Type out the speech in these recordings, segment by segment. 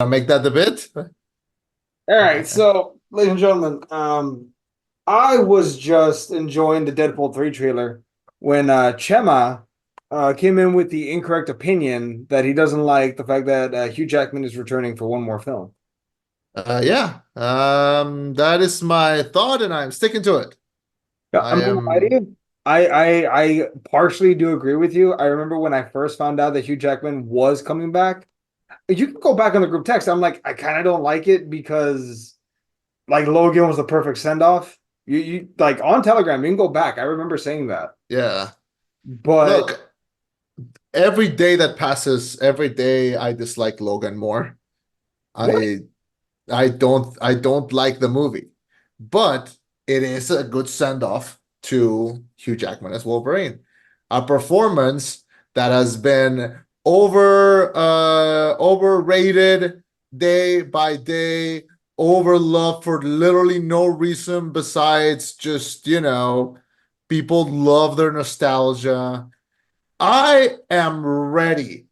Make that the bit? All right, so ladies and gentlemen, I was just enjoying the Deadpool 3 trailer when Chema came in with the incorrect opinion that he doesn't like the fact that Hugh Jackman is returning for one more film. Yeah. That is my thought, and I'm sticking to it. Yeah, I I'm not gonna lie to am, you. I partially do agree with you. I remember when I first found out that Hugh Jackman was coming back. You can go back on the group text. I'm like, I kind of don't like it because like Logan was the perfect send off. You like on Telegram, you can go back. I remember saying that. yeah. But Look, every day that passes, every day I dislike Logan more. what? I I don't like the movie, but it is a good send off to Hugh Jackman as Wolverine. A performance that has been overrated day by day, overloved for literally no reason besides just, people love their nostalgia. I am ready.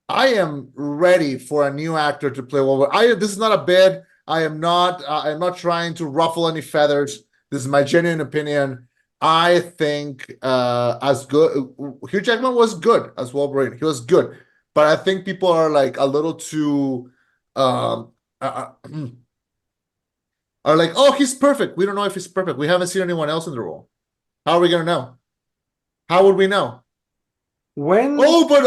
I am ready for a new actor to play Wolverine. This is not a bid. I am not trying to ruffle any feathers. This is my genuine opinion. I think as good Hugh Jackman was good as Wolverine. He was good. But I think people are like a little too um are like, "Oh, he's perfect." We don't know if he's perfect. We haven't seen anyone else in the role. How are we going to know? How would we know? When Oh, but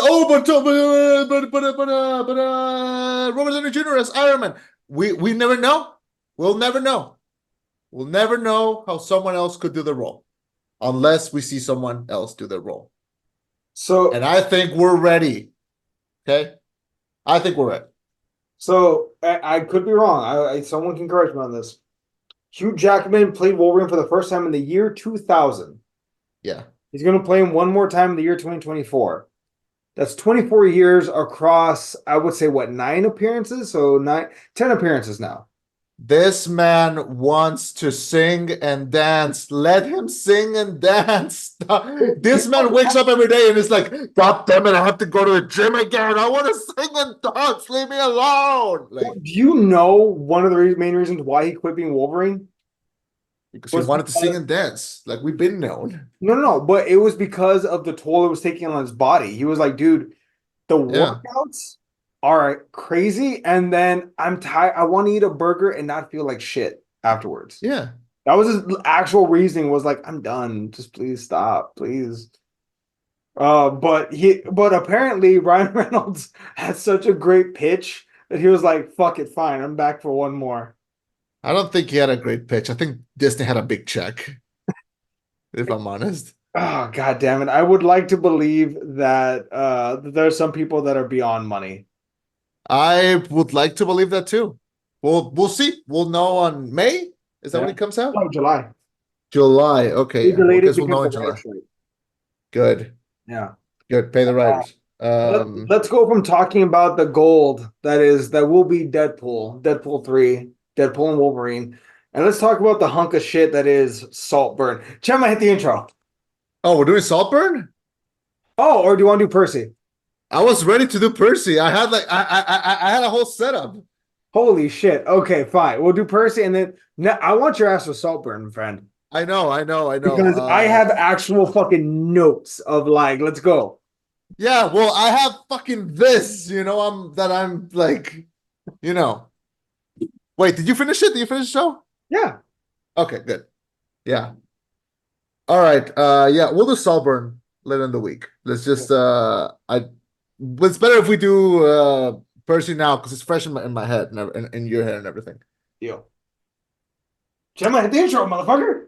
Robert Downey Jr. as Iron Man. We never know. We'll never know. We'll never know how someone else could do the role unless we see someone else do the role. And so I think we're ready. Okay, I think we're ready. I could be wrong. Someone can correct me on this. Hugh Jackman played Wolverine for the first time in the year 2000. Yeah, He's going to play him one more time in the year 2024. That's 24 years across, I would say, what, nine appearances? So 10 appearances now. this man wants to sing and dance. Let him sing and dance. You This man wakes up every day and is like, God damn it, I have to go to the gym again. I want to sing and dance. Leave me alone. Like, do you know one of the main reasons why he quit being Wolverine because he was wanted to sing because and dance. Like we've been known. no, but it was because of the toll it was taking on his body. He was like, dude, the Yeah. workouts are crazy, and then I'm tired. I want to eat a burger and not feel like shit afterwards. Yeah. That was his actual reasoning. Was like, I'm done. Just please stop, please. But apparently Ryan Reynolds had such a great pitch that he was like, fuck it, fine, I'm back for one more. I don't think he had a great pitch. I think Disney had a big check, if I'm honest. Oh, god damn it. I would like to believe that there are some people that are beyond money. I would like to believe that too. We'll see. We'll know on May. Is that when Yeah. it comes out? Oh, July. July. Okay, They yeah. Well, I delayed it guess we'll because know of in the writer July. strike. Good. Yeah. Good. Pay the Uh, writers. let's go from talking about the gold that will be Deadpool, Deadpool 3, Deadpool and Wolverine. And let's talk about the hunk of shit that is Saltburn. Chema, hit the intro. Oh, we're doing Saltburn? Oh, or do you want to do Percy? I was ready to do Percy. I had like I had a whole setup. Holy shit. Okay, fine. We'll do Percy and then now I want your ass for Saltburn, friend. I know. Because I have actual fucking notes of like, let's go. Yeah, well, I have fucking this, I'm like, you know. Wait, did you finish it? Did you finish the show? Yeah. Okay, good. Yeah. All right. Yeah, we'll do Saltburn later in the week. Let's just I it's better if we do Percy now because it's fresh in my head and in your head and everything. Deal. Gemma, hit the intro, motherfucker.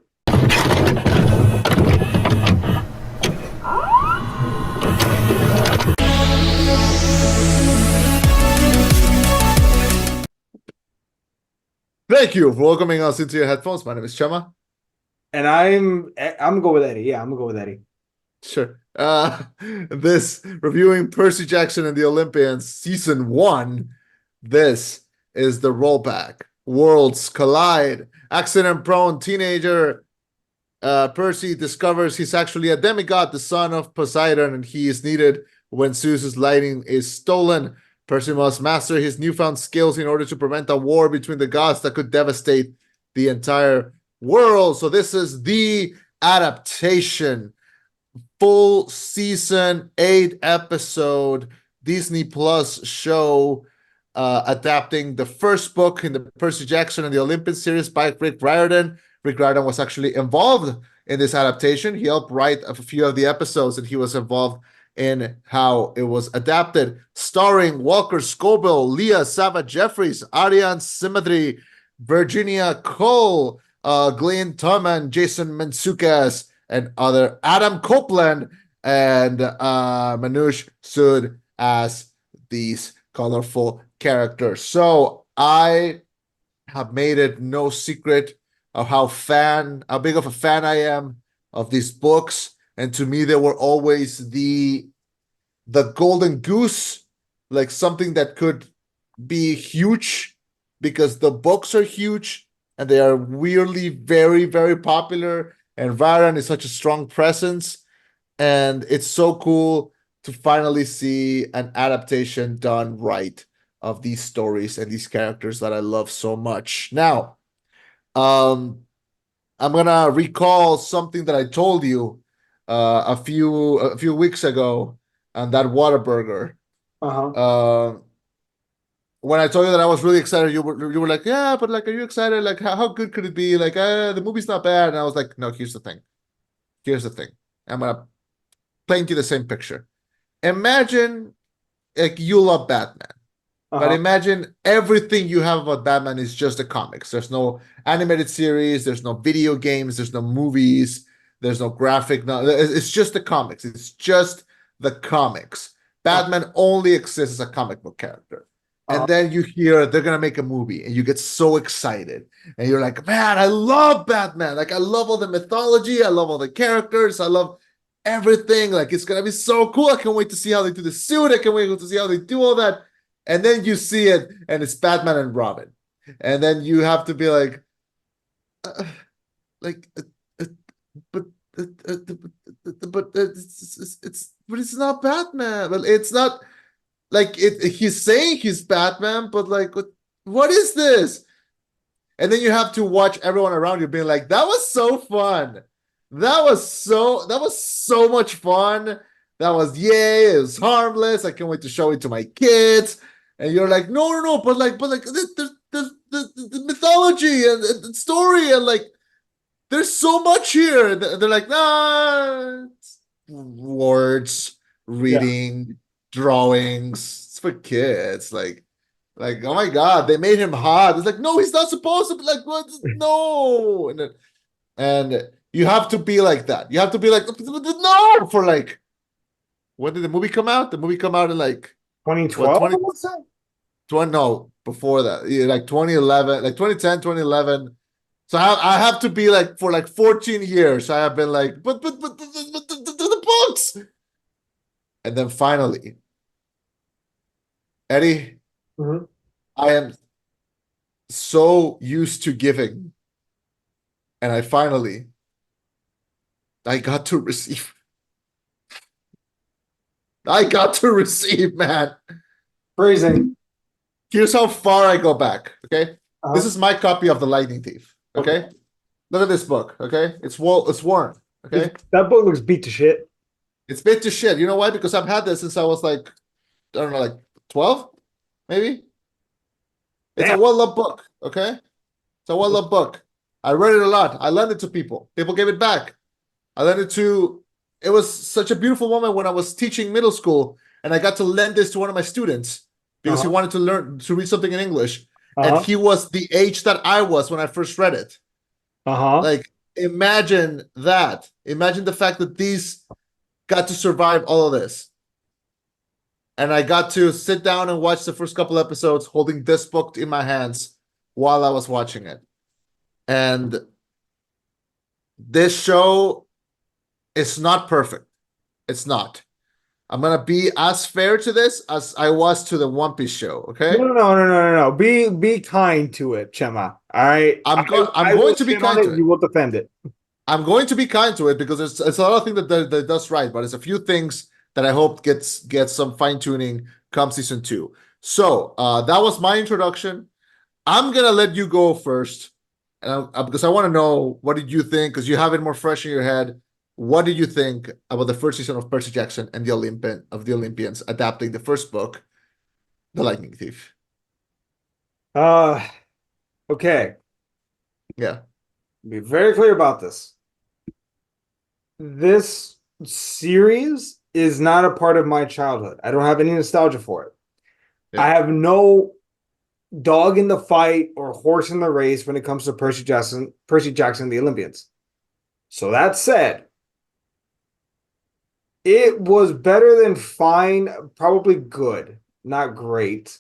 Thank you for welcoming us into your headphones. My name is Chema. And I'm gonna go with Eddie. Yeah, I'm gonna go with Eddie. Sure. This reviewing Percy Jackson and the Olympians season one. This is the rollback. Worlds collide. Accident-prone teenager Percy discovers he's actually a demigod, the son of Poseidon, and he is needed when Zeus's lightning is stolen. Percy must master his newfound skills in order to prevent a war between the gods that could devastate the entire world. So this is the adaptation, full season, 8 episode Disney Plus show, adapting the first book in the Percy Jackson and the Olympian series by Rick Riordan. Rick Riordan was actually involved in this adaptation. He helped write a few of the episodes, and he was involved in how it was adapted. Starring Walker Scobell, Leah Savage Jeffries, Ariane Simadri, Virginia Cole, Glenn Tuman, Jason Mantzoukas, and other Adam Copeland and Manoush Sood as these colorful characters. So I have made it no secret of how big of a fan I am of these books. And to me, they were always the golden goose, like something that could be huge because the books are huge and they are weirdly very, very popular. And Varan is such a strong presence. And it's so cool to finally see an adaptation done right of these stories and these characters that I love so much. Now, um, I'm gonna recall something that I told you a few weeks ago on that Whataburger. Uh-huh. Uh, when I told you that I was really excited, you were like, yeah, but like, are you excited? Like, how good could it be? Like, the movie's not bad. And I was like, no, here's the thing. Here's the thing. I'm gonna paint you the same picture. Imagine like you love Batman. But Uh-huh. imagine everything you have about Batman is just the comics. There's no animated series, there's no video games, there's no movies, there's no graphic. No, it's just the comics. It's just the comics. Uh-huh. Batman only exists as a comic book character. Uh-huh. And then you hear they're gonna make a movie, and you get so excited, and you're like, "Man, I love Batman! Like, I love all the mythology, I love all the characters, I love everything. Like, it's gonna be so cool! I can't wait to see how they do the suit. I can't wait to see how they do all that." And then you see it, and it's Batman and Robin, and then you have to be like, uh, like, uh, but, but it's not Batman. Well, it's not like it. He's saying he's Batman, but like, what is this? And then you have to watch everyone around you being like, that was so fun. That was so much fun. That was yay, it was harmless. I can't wait to show it to my kids. And you're like, no, but like the mythology and the story and like there's so much here. And they're like, nah, words, Yeah. reading, drawings. It's for kids. Like, oh my god, they made him hot. It's like, no, he's not supposed to be like what? No, and you have to be like that. You have to be like, no, for like, when did the movie come out? The movie come out in like what 2012, 20, what's that? 20 no, before that. Yeah, like 2011, like 2010, 2011. So I have to be like for like 14 years. I have been like, but the books. And then finally, Eddie, Mhm. I am so used to giving, and I got to receive. I got to receive, man. Phrasing. Here's how far I go back. Okay, this Uh-huh. is my copy of The Lightning Thief. Okay. Okay, look at this book. Okay, it's worn. Okay, That book looks beat to shit. it's bit to shit. You know why? Because I've had this since I was like, I don't know, like 12, maybe. It's a Damn. well-loved book. Okay, it's a well-loved book. I read it a lot. I lent it to people. People gave it back. I lent it to. It was such a beautiful moment when I was teaching middle school, and I got to lend this to one of my students because he Uh-huh. wanted to learn to read something in English, and Uh-huh. he was the age that I was when I first read it. Uh-huh. Like, imagine that. Imagine the fact that these got to survive all of this, and I got to sit down and watch the first couple episodes holding this book in my hands while I was watching it. And this show is not perfect. It's not. I'm gonna be as fair to this as I was to the One Piece show. No, Okay, no, no, no, no, no, no. Be kind to it, Chema. All right. I'm I going will to be shit on kind to it. it. You will defend it. I'm going to be kind to it because it's a lot of things that does right, but it's a few things that I hope gets some fine tuning come season 2. So that was my introduction. I'm gonna let you go first, because I want to know what did you think, because you have it more fresh in your head. What did you think about the first season of Percy Jackson and the Olympians adapting the first book, The Lightning Thief? Uh, okay. Yeah, Be very clear about this. This series is not a part of my childhood. I don't have any nostalgia for it. I yeah, have no dog in the fight or horse in the race when it comes to Percy Jackson, the Olympians. So that said, it was better than fine, probably good, not great.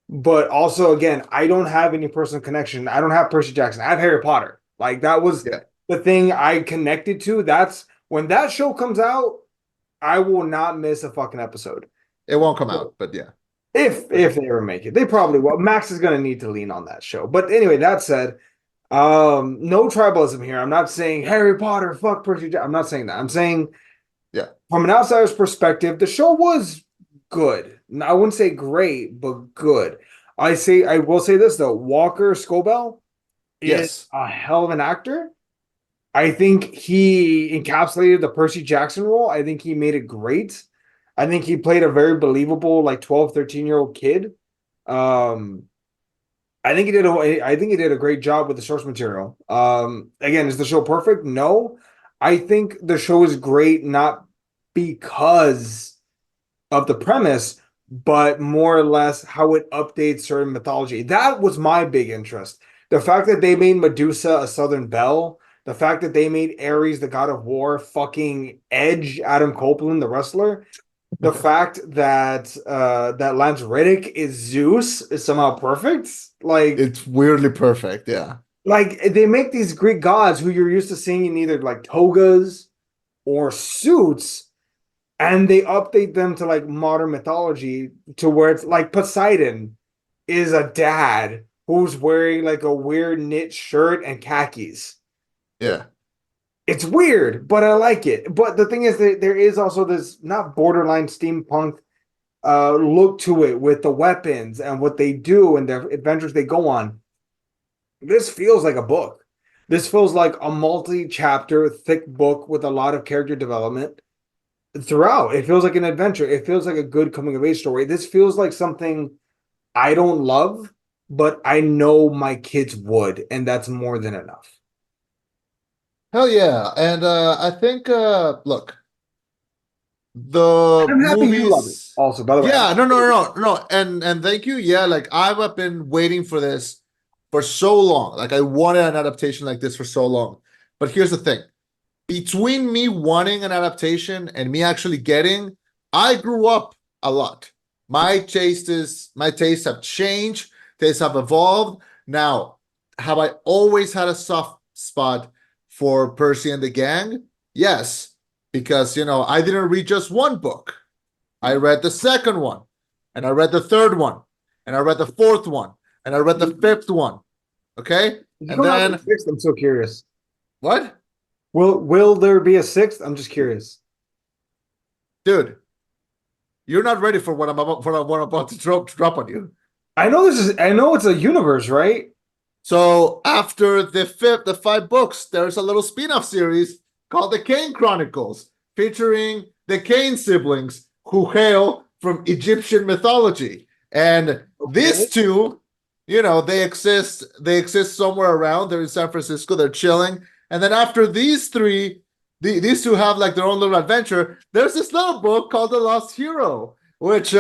But also, again, I don't have any personal connection. I don't have Percy Jackson. I have Harry Potter. Like that was yeah. the thing I connected to. That's when that show comes out, I will not miss a fucking episode. It won't come out, but yeah, for If sure. they ever make it. They probably will. Max is gonna need to lean on that show. But anyway, that said, no tribalism here. I'm not saying Harry Potter, fuck Percy Jackson. I'm not saying that. I'm saying Yeah. from an outsider's perspective, the show was good. I wouldn't say great, but good. I will say this though, Walker Scobell is Yes. a hell of an actor. I think he encapsulated the Percy Jackson role. I think he made it great. I think he played a very believable, like 12, 13-year-old kid. Um, I think he did a great job with the source material. Again, is the show perfect? No. I think the show is great not because of the premise, but more or less how it updates certain mythology. That was my big interest. The fact that they made Medusa a Southern Belle, the fact that they made Ares the god of war, fucking Edge, Adam Copeland, the wrestler, the fact that that Lance Reddick is Zeus is somehow perfect. It's weirdly perfect. Yeah. Like they make these Greek gods who you're used to seeing in either like togas or suits, and they update them to like modern mythology to where it's like Poseidon is a dad who's wearing like a weird knit shirt and khakis. Yeah. It's weird, but I like it. But the thing is that there is also this not borderline steampunk look to it with the weapons and what they do and their adventures they go on. This feels like a book. This feels like a multi-chapter, thick book with a lot of character development throughout. It feels like an adventure. It feels like a good coming of age story. This feels like something I don't love, but I know my kids would, and that's more than enough. Hell yeah. And I think look, the I'm happy you love it. movies. Also, by the way, I'm Yeah, no. And thank you. Yeah, like I've been waiting for this for so long. Like I wanted an adaptation like this for so long. But here's the thing. Between me wanting an adaptation and me actually getting, I grew up a lot. My tastes have changed, tastes have evolved. Now, have I always had a soft spot for Percy and the gang? Yes, because I didn't read just one book. I read the second one, and I read the third one, and I read the fourth one, and I read the fifth one. Okay? you And come out with then a sixth. I'm so curious. what? Will there be a sixth? I'm just curious. Dude, you're not ready for what I'm about to drop on you. I know it's a universe, right? So after the five books, there's a little spin-off series called the Kane Chronicles, featuring the Kane siblings who hail from Egyptian mythology. And these Okay. two, they exist somewhere around. They're in San Francisco, they're chilling. And then after these three, these two have like their own little adventure. There's this little book called The Lost Hero, which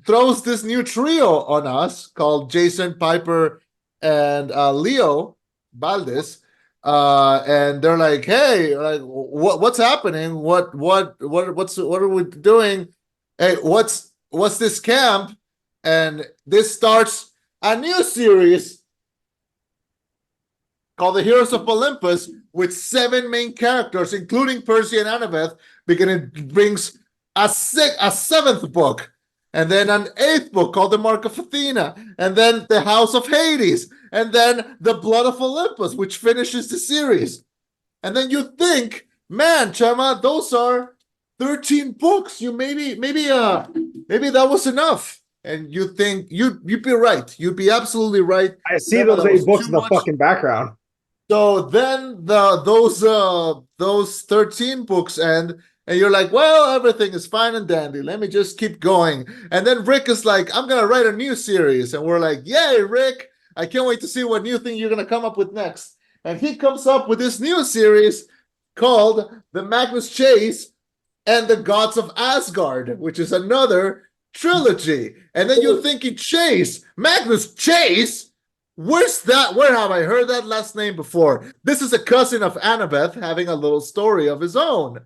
throws this new trio on us called Jason Piper and Leo Valdez. And they're like, "Hey, like, what's happening? What are we doing? Hey, what's this camp?" And this starts a new series called The Heroes of Olympus with seven main characters, including Percy and Annabeth. Because it brings a seventh book, and then an eighth book called The Mark of Athena, and then The House of Hades, and then The Blood of Olympus, which finishes the series. And then you think, man, Chema, those are 13 books. You maybe that was enough. And you think you'd be right. You'd be absolutely right. I see Gemma, those that eight was books too in the much. fucking background. So then those 13 books end, and you're like, well, everything is fine and dandy. Let me just keep going. And then Rick is like, I'm gonna write a new series. And we're like, yay, Rick! I can't wait to see what new thing you're gonna come up with next. And he comes up with this new series called The Magnus Chase and the Gods of Asgard, which is another trilogy. And then you're thinking, Chase, Magnus Chase? Where's that? Where have I heard that last name before? This is a cousin of Annabeth having a little story of his own.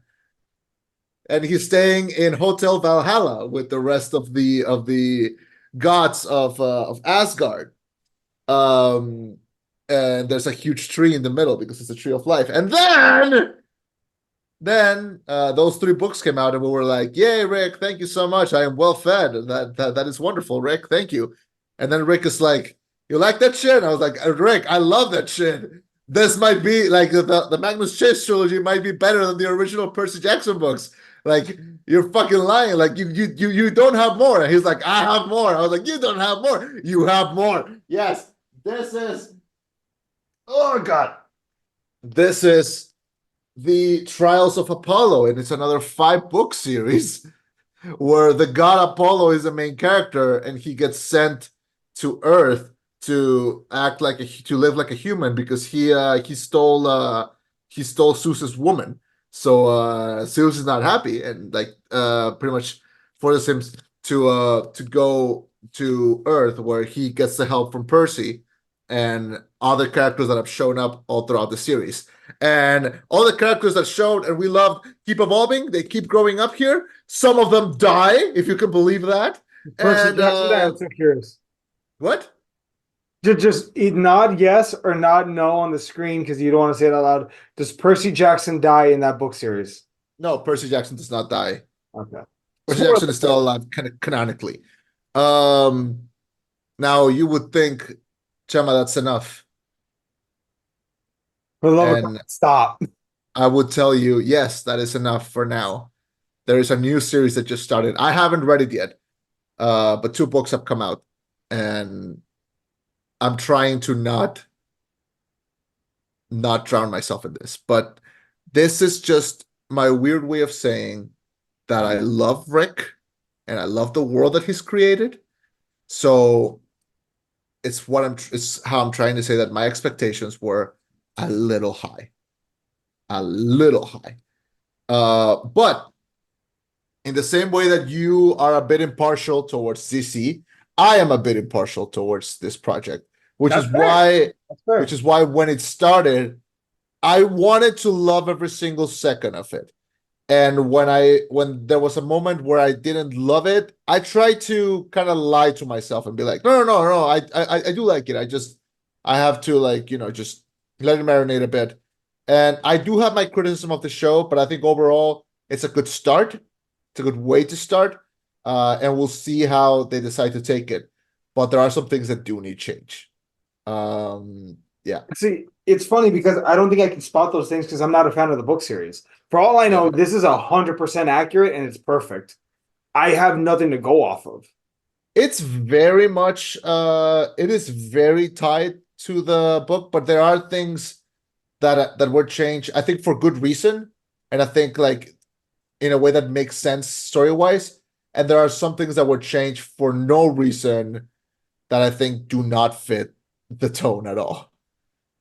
And he's staying in Hotel Valhalla with the rest of the gods of Asgard. Um, and there's a huge tree in the middle because it's a tree of life. And then those three books came out, and we were like, "Yay, Rick! Thank you so much. I am well fed. That is wonderful, Rick. Thank you." And then Rick is like, "You like that shit?" And I was like, "Rick, I love that shit. This might be like the Magnus Chase trilogy might be better than the original Percy Jackson books. Like you're fucking lying. Like you don't have more." And he's like, "I have more." I was like, "You don't have more. You have more. Yes, this is. Oh God, this is." The Trials of Apollo, and it's another 5 book series where the god Apollo is the main character, and he gets sent to Earth to act like to live like a human because he stole Zeus's woman. So Zeus is not happy, and like pretty much forces him to go to Earth where he gets the help from Percy and other characters that have shown up all throughout the series. And all the characters that showed and we loved keep evolving. They keep growing up here. Some of them die, if you can believe that. Percy And Jackson died. I'm so curious. what? Just nod yes or nod no on the screen because you don't want to say it out loud. Does Percy Jackson die in that book series? No, Percy Jackson does not die. Okay. Percy Spoiler Jackson is still alive, kind of canonically. Um, Now you would think, Chema, that's enough. for the love of God, And stop. I would tell you, yes, that is enough for now. There is a new series that just started. I haven't read it yet, but 2 books have come out, and I'm trying to not drown myself in this. But this is just my weird way of saying that I love Rick and I love the world that he's created. So it's how I'm trying to say that my expectations were a little high, a little high. But in the same way that you are a bit impartial towards CC, I am a bit impartial towards this project, which That's is fair. why That's fair. when it started, I wanted to love every single second of it. And when there was a moment where I didn't love it, I tried to kind of lie to myself and be like, no, I do like it. I have to like, just let it marinate a bit. And I do have my criticism of the show, but I think overall it's a good start. It's a good way to start. And we'll see how they decide to take it. But there are some things that do need change. Yeah. See, it's funny because I don't think I can spot those things because I'm not a fan of the book series. For all I know, Yeah. this is 100% accurate and it's perfect. I have nothing to go off of. It's very much it is very tied to the book, but there are things that were changed, I think for good reason, and I think like in a way that makes sense story-wise. And there are some things that were changed for no reason that I think do not fit the tone at all.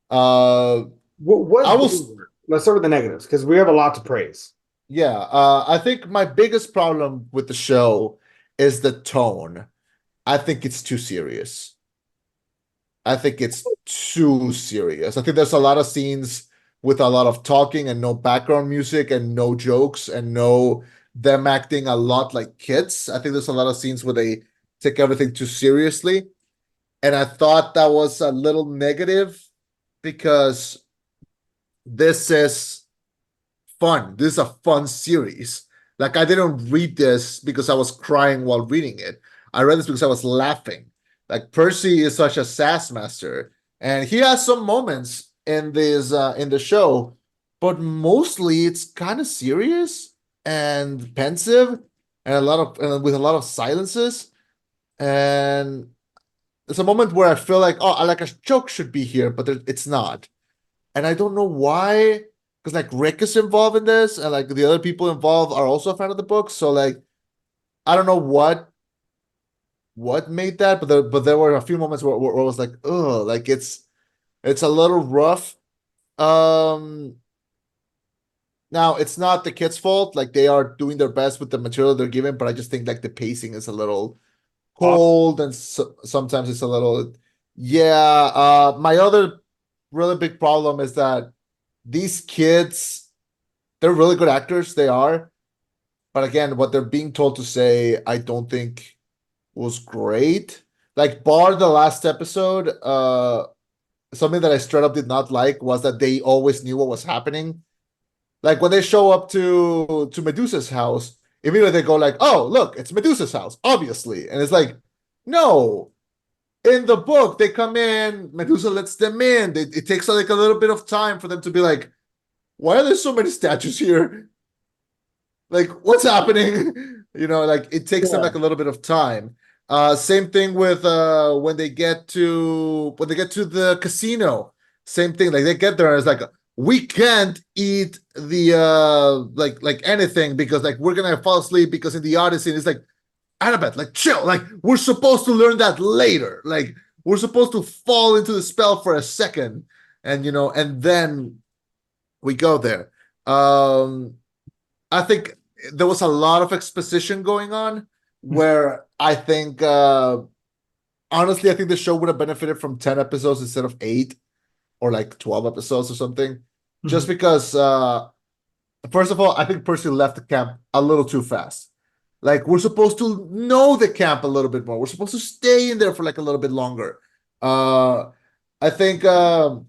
Uh What I will didn't work? Let's start with the negatives because we have a lot to praise. yeah, I think my biggest problem with the show is the tone. I think it's too serious. I think it's too serious. I think there's a lot of scenes with a lot of talking and no background music and no jokes and no them acting a lot like kids. I think there's a lot of scenes where they take everything too seriously. And I thought that was a little negative because this is fun. This is a fun series. Like I didn't read this because I was crying while reading it. I read this because I was laughing. Like Percy is such a sass master, and he has some moments in this in the show, but mostly it's kind of serious. and pensive and with a lot of silences. And there's a moment where I feel like, oh, like a joke should be here, but it's not. And I don't know why, because like Rick is involved in this, and like the other people involved are also a fan of the book. So like I don't know what made that, but there were a few moments where I was like, oh, like it's a little rough. Um, Now it's not the kids' fault. Like they are doing their best with the material they're given, but I just think like the pacing is a little Off. cold, and sometimes it's a little, yeah. My other really big problem is that these kids, they're really good actors, they are, but again, what they're being told to say, I don't think was great. Like bar the last episode, something that I straight up did not like was that they always knew what was happening. Like when they show up to Medusa's house, immediately they go like, "Oh, look, it's Medusa's house, obviously." And it's like, no. In the book, they come in, Medusa lets them in. It takes like a little bit of time for them to be like, "Why are there so many statues here? Like, what's happening?" Like it takes them Yeah. like a little bit of time. Same thing with when they get to the casino. Same thing. Like they get there and it's like, we can't eat the like anything because like we're gonna fall asleep because in the Odyssey it's like, Annabeth, like chill. Like we're supposed to learn that later. Like we're supposed to fall into the spell for a second, and and then we go there. I think there was a lot of exposition going on where I think honestly I think the show would have benefited from 10 episodes instead of 8 or like 12 episodes or something. Just Mhm. because first of all, I think Percy left the camp a little too fast. Like we're supposed to know the camp a little bit more. We're supposed to stay in there for like a little bit longer. Uh I think I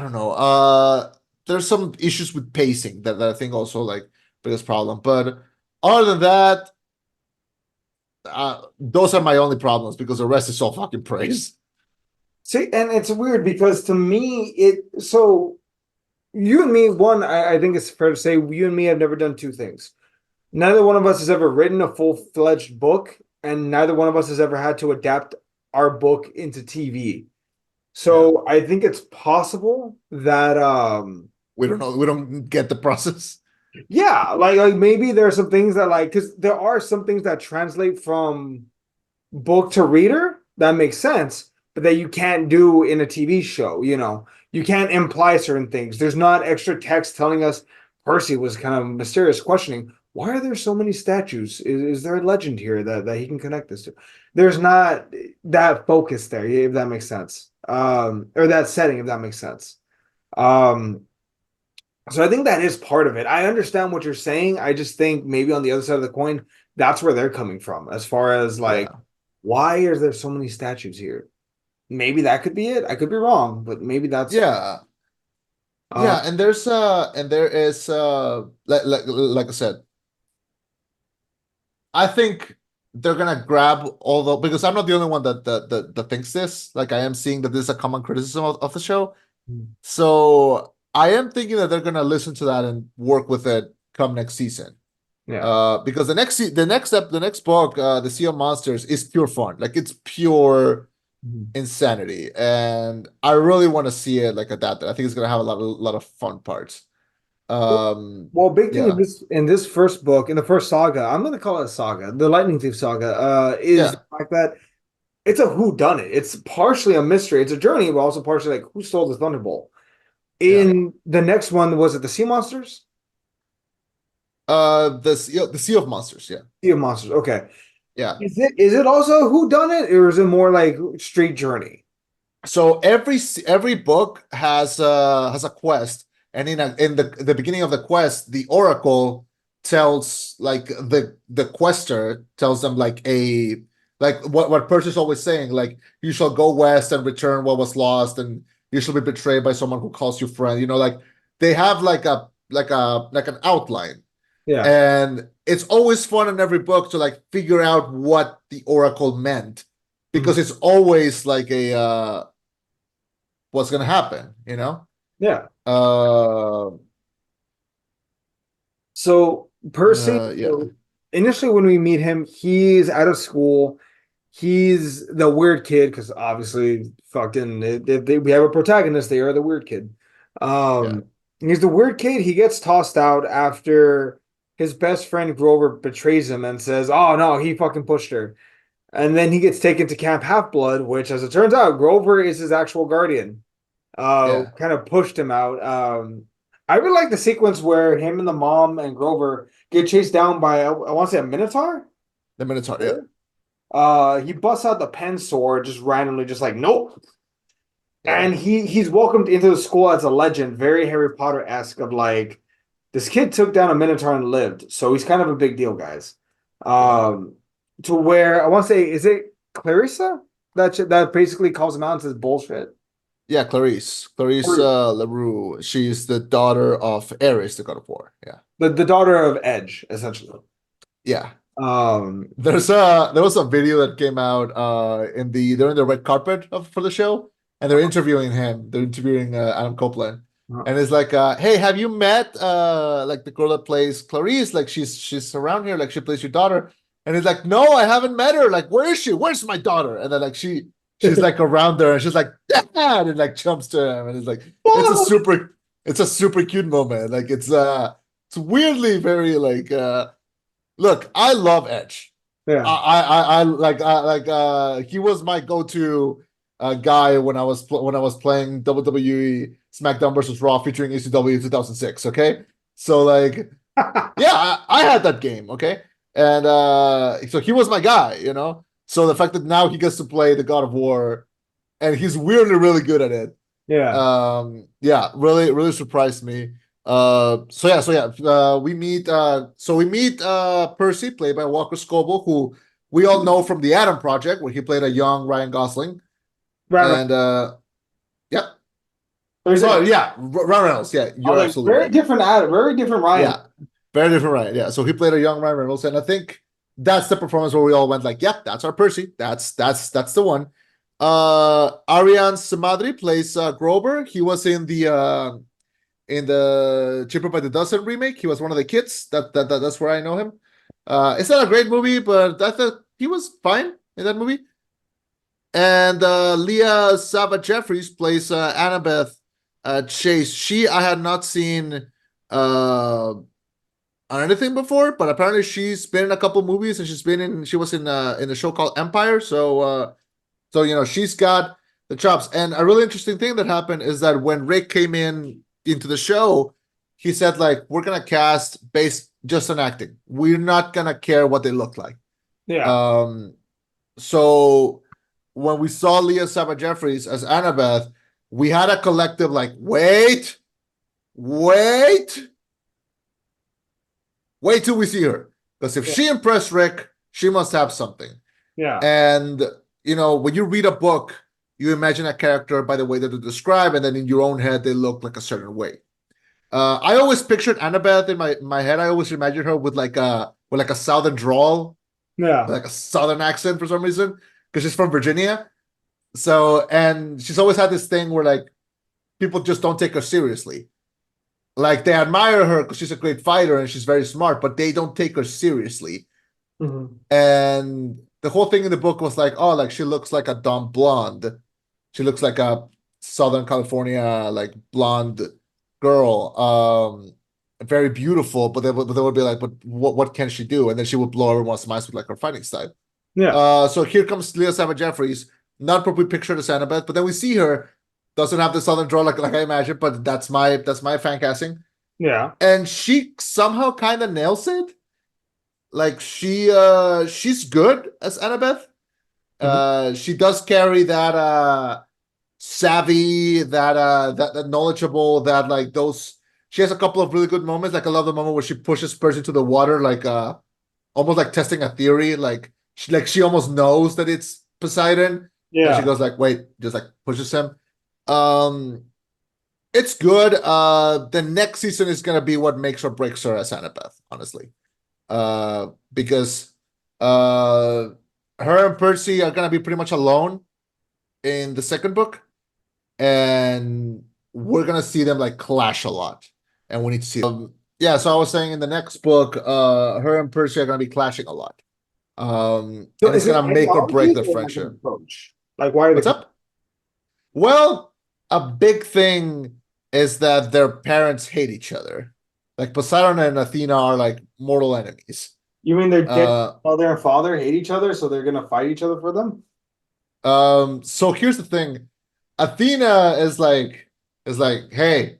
don't know. There's some issues with pacing that I think also like biggest problem. But other than that, those are my only problems because the rest is all fucking praise. See, and it's weird because to me, you and me, one, I think it's fair to say you and me have never done two things. Neither one of us has ever written a full-fledged book, and neither one of us has ever had to adapt our book into TV. Yeah. So I think it's possible that We don't know. We don't get the process. yeah, like maybe there are some things that like because there are some things that translate from book to reader that makes sense, but that you can't do in a TV show. You can't imply certain things. There's not extra text telling us Percy was kind of mysterious, questioning why are there so many statues? Is there a legend here that he can connect this to? There's not that focus there, if that makes sense. Or that setting, if that makes sense. Um, so I think that is part of it. I understand what you're saying. I just think maybe on the other side of the coin, that's where they're coming from, as far as like, Yeah. why is there so many statues here? Maybe that could be it. I could be wrong, but maybe that's Yeah. uh Yeah. And there is like I said, I think they're gonna grab all the because I'm not the only one that thinks this. Like I am seeing that this is a common criticism of the show. So I am thinking that they're gonna listen to that and work with it come next season. yeah. Because the next book, the Sea of Monsters, is pure fun. Like it's pure Mhm. insanity, and I really want to see it like adapted. I think it's gonna have a lot of fun parts. Well, big thing in Yeah, this first book, in the first saga, I'm gonna call it a saga, the Lightning Thief saga, is the yeah, fact that it's a who done it. It's partially a mystery. It's a journey, but also partially like who stole the Thunderbolt. yeah. In the next one, was it the Sea Monsters? The Sea of Monsters. Yeah, Sea of Monsters. Okay. yeah. Is it also who done it, or is it more like Street Journey? So every book has a quest, and in the beginning of the quest, the Oracle tells like the quester tells them like what Percy's always saying, like you shall go west and return what was lost, and you shall be betrayed by someone who calls you friend. Like they have like an outline, Yeah. and it's always fun in every book to like figure out what the Oracle meant Mhm. because it's always like a what's gonna happen. Yeah. Uh, So Percy, Yeah, initially when we meet him, he's out of school. He's the weird kid because obviously, fucking, we have a protagonist. They are the weird kid. yeah, He's the weird kid. He gets tossed out after his best friend Grover betrays him and says, "Oh no, he fucking pushed her." And then he gets taken to Camp Half Blood, which, as it turns out, Grover is his actual guardian. yeah. Kind of pushed him out. I really like the sequence where him and the mom and Grover get chased down by I want to say a Minotaur. The Minotaur. Yeah, He busts out the pen sword just randomly, just like nope. yeah, And he's welcomed into the school as a legend, very Harry Potter-esque of like this kid took down a Minotaur and lived, so he's kind of a big deal, guys. yeah. Um, to where I want to say, is it Clarissa that basically calls him out and says bullshit? Yeah, Clarice LaRue. She's the daughter of Ares, the god of war. Yeah, The daughter of Edge, essentially. yeah. Um, There was a video that came out in the during the red carpet for the show, and they're interviewing him. They're interviewing Adam Copeland, and it's like, hey, have you met like the girl that plays Clarice? Like she's around here, like she plays your daughter. And he's like, no, I haven't met her. Like, where is she? Where's my daughter? And then like she's like around there, and she's like, Dad, and like jumps to him, and it's like it's a super cute moment. Like it's weirdly very like look, I love Edge. yeah. He was my go-to guy when when I was playing WWE SmackDown versus Raw featuring ECW 2006. Okay, so like yeah, I had that game. Okay, and so he was my guy. So the fact that now he gets to play the God of War and he's weirdly really good at it. Yeah. Yeah, really really surprised me. We meet Percy, played by Walker Scoble, who we all know from the Adam Project, where he played a young Ryan Gosling. Right. And yeah. Or is Oh it? yeah, Ryan Reynolds. Yeah, I you're was like, absolutely very right. different Adam, very different Ryan. Yeah, very different Ryan. Yeah, so he played a young Ryan Reynolds, and I think that's the performance where we all went like, "Yep, that's our Percy. That's the one." Arian Samadri plays Grover. He was in the Cheaper by the Dozen remake. He was one of the kids. That's where I know him. It's not a great movie, but I thought he was fine in that movie. And Leah Sava Jeffries plays Annabeth Chase. She I had not seen on anything before, but apparently she's been in a couple movies and she was in a show called Empire. So she's got the chops. And a really interesting thing that happened is that when Rick came into the show, he said like we're gonna cast based just on acting. We're not gonna care what they look like. Yeah. Um, so when we saw Leah Saba Jeffries as Annabeth, we had a collective like, wait, wait till we see her. Because if Yeah. she impressed Rick, she must have something. Yeah. And when you read a book, you imagine a character by the way that they describe, and then in your own head they look like a certain way. I always pictured Annabeth in my head. I always imagined her with like a southern drawl, Yeah. like a southern accent for some reason, because she's from Virginia. So and she's always had this thing where like people just don't take her seriously. Like they admire her because she's a great fighter and she's very smart, but they don't take her seriously. Mhm. And the whole thing in the book was like, oh, like she looks like a dumb blonde. She looks like a Southern California like blonde girl. Very beautiful, but they would be like, but what can she do? And then she would blow everyone's minds with like her fighting style. Yeah. So here comes Leah Savage Jeffries, not what we pictured as Annabeth, but then we see her doesn't have the southern draw like I imagined, but that's my fan casting, Yeah. and she somehow kind of nails it. Like she's good as Annabeth. Mhm. She does carry that savvy, that knowledgeable, that like those. She has a couple of really good moments. Like I love the moment where she pushes Percy into the water, like almost like testing a theory. Like she almost knows that it's Poseidon, and she Yeah. goes like, "Wait," just like pushes him. Um, it's good. The next season is gonna be what makes or breaks her as Annabeth, honestly. Because uh, her and Percy are gonna be pretty much alone in the second book, and we're gonna see them like clash a lot, and we need to see. yeah, so I was saying in the next book, her and Percy are gonna be clashing a lot. So And it's is it gonna make or break ideologies their or like an friendship. approach? Like why are What's they? up? Well, a big thing is that their parents hate each other. Like Poseidon and Athena are like mortal enemies. You mean their dead Uh, mother and father hate each other, so they're gonna fight each other for them? so here's the thing. Athena is like, hey,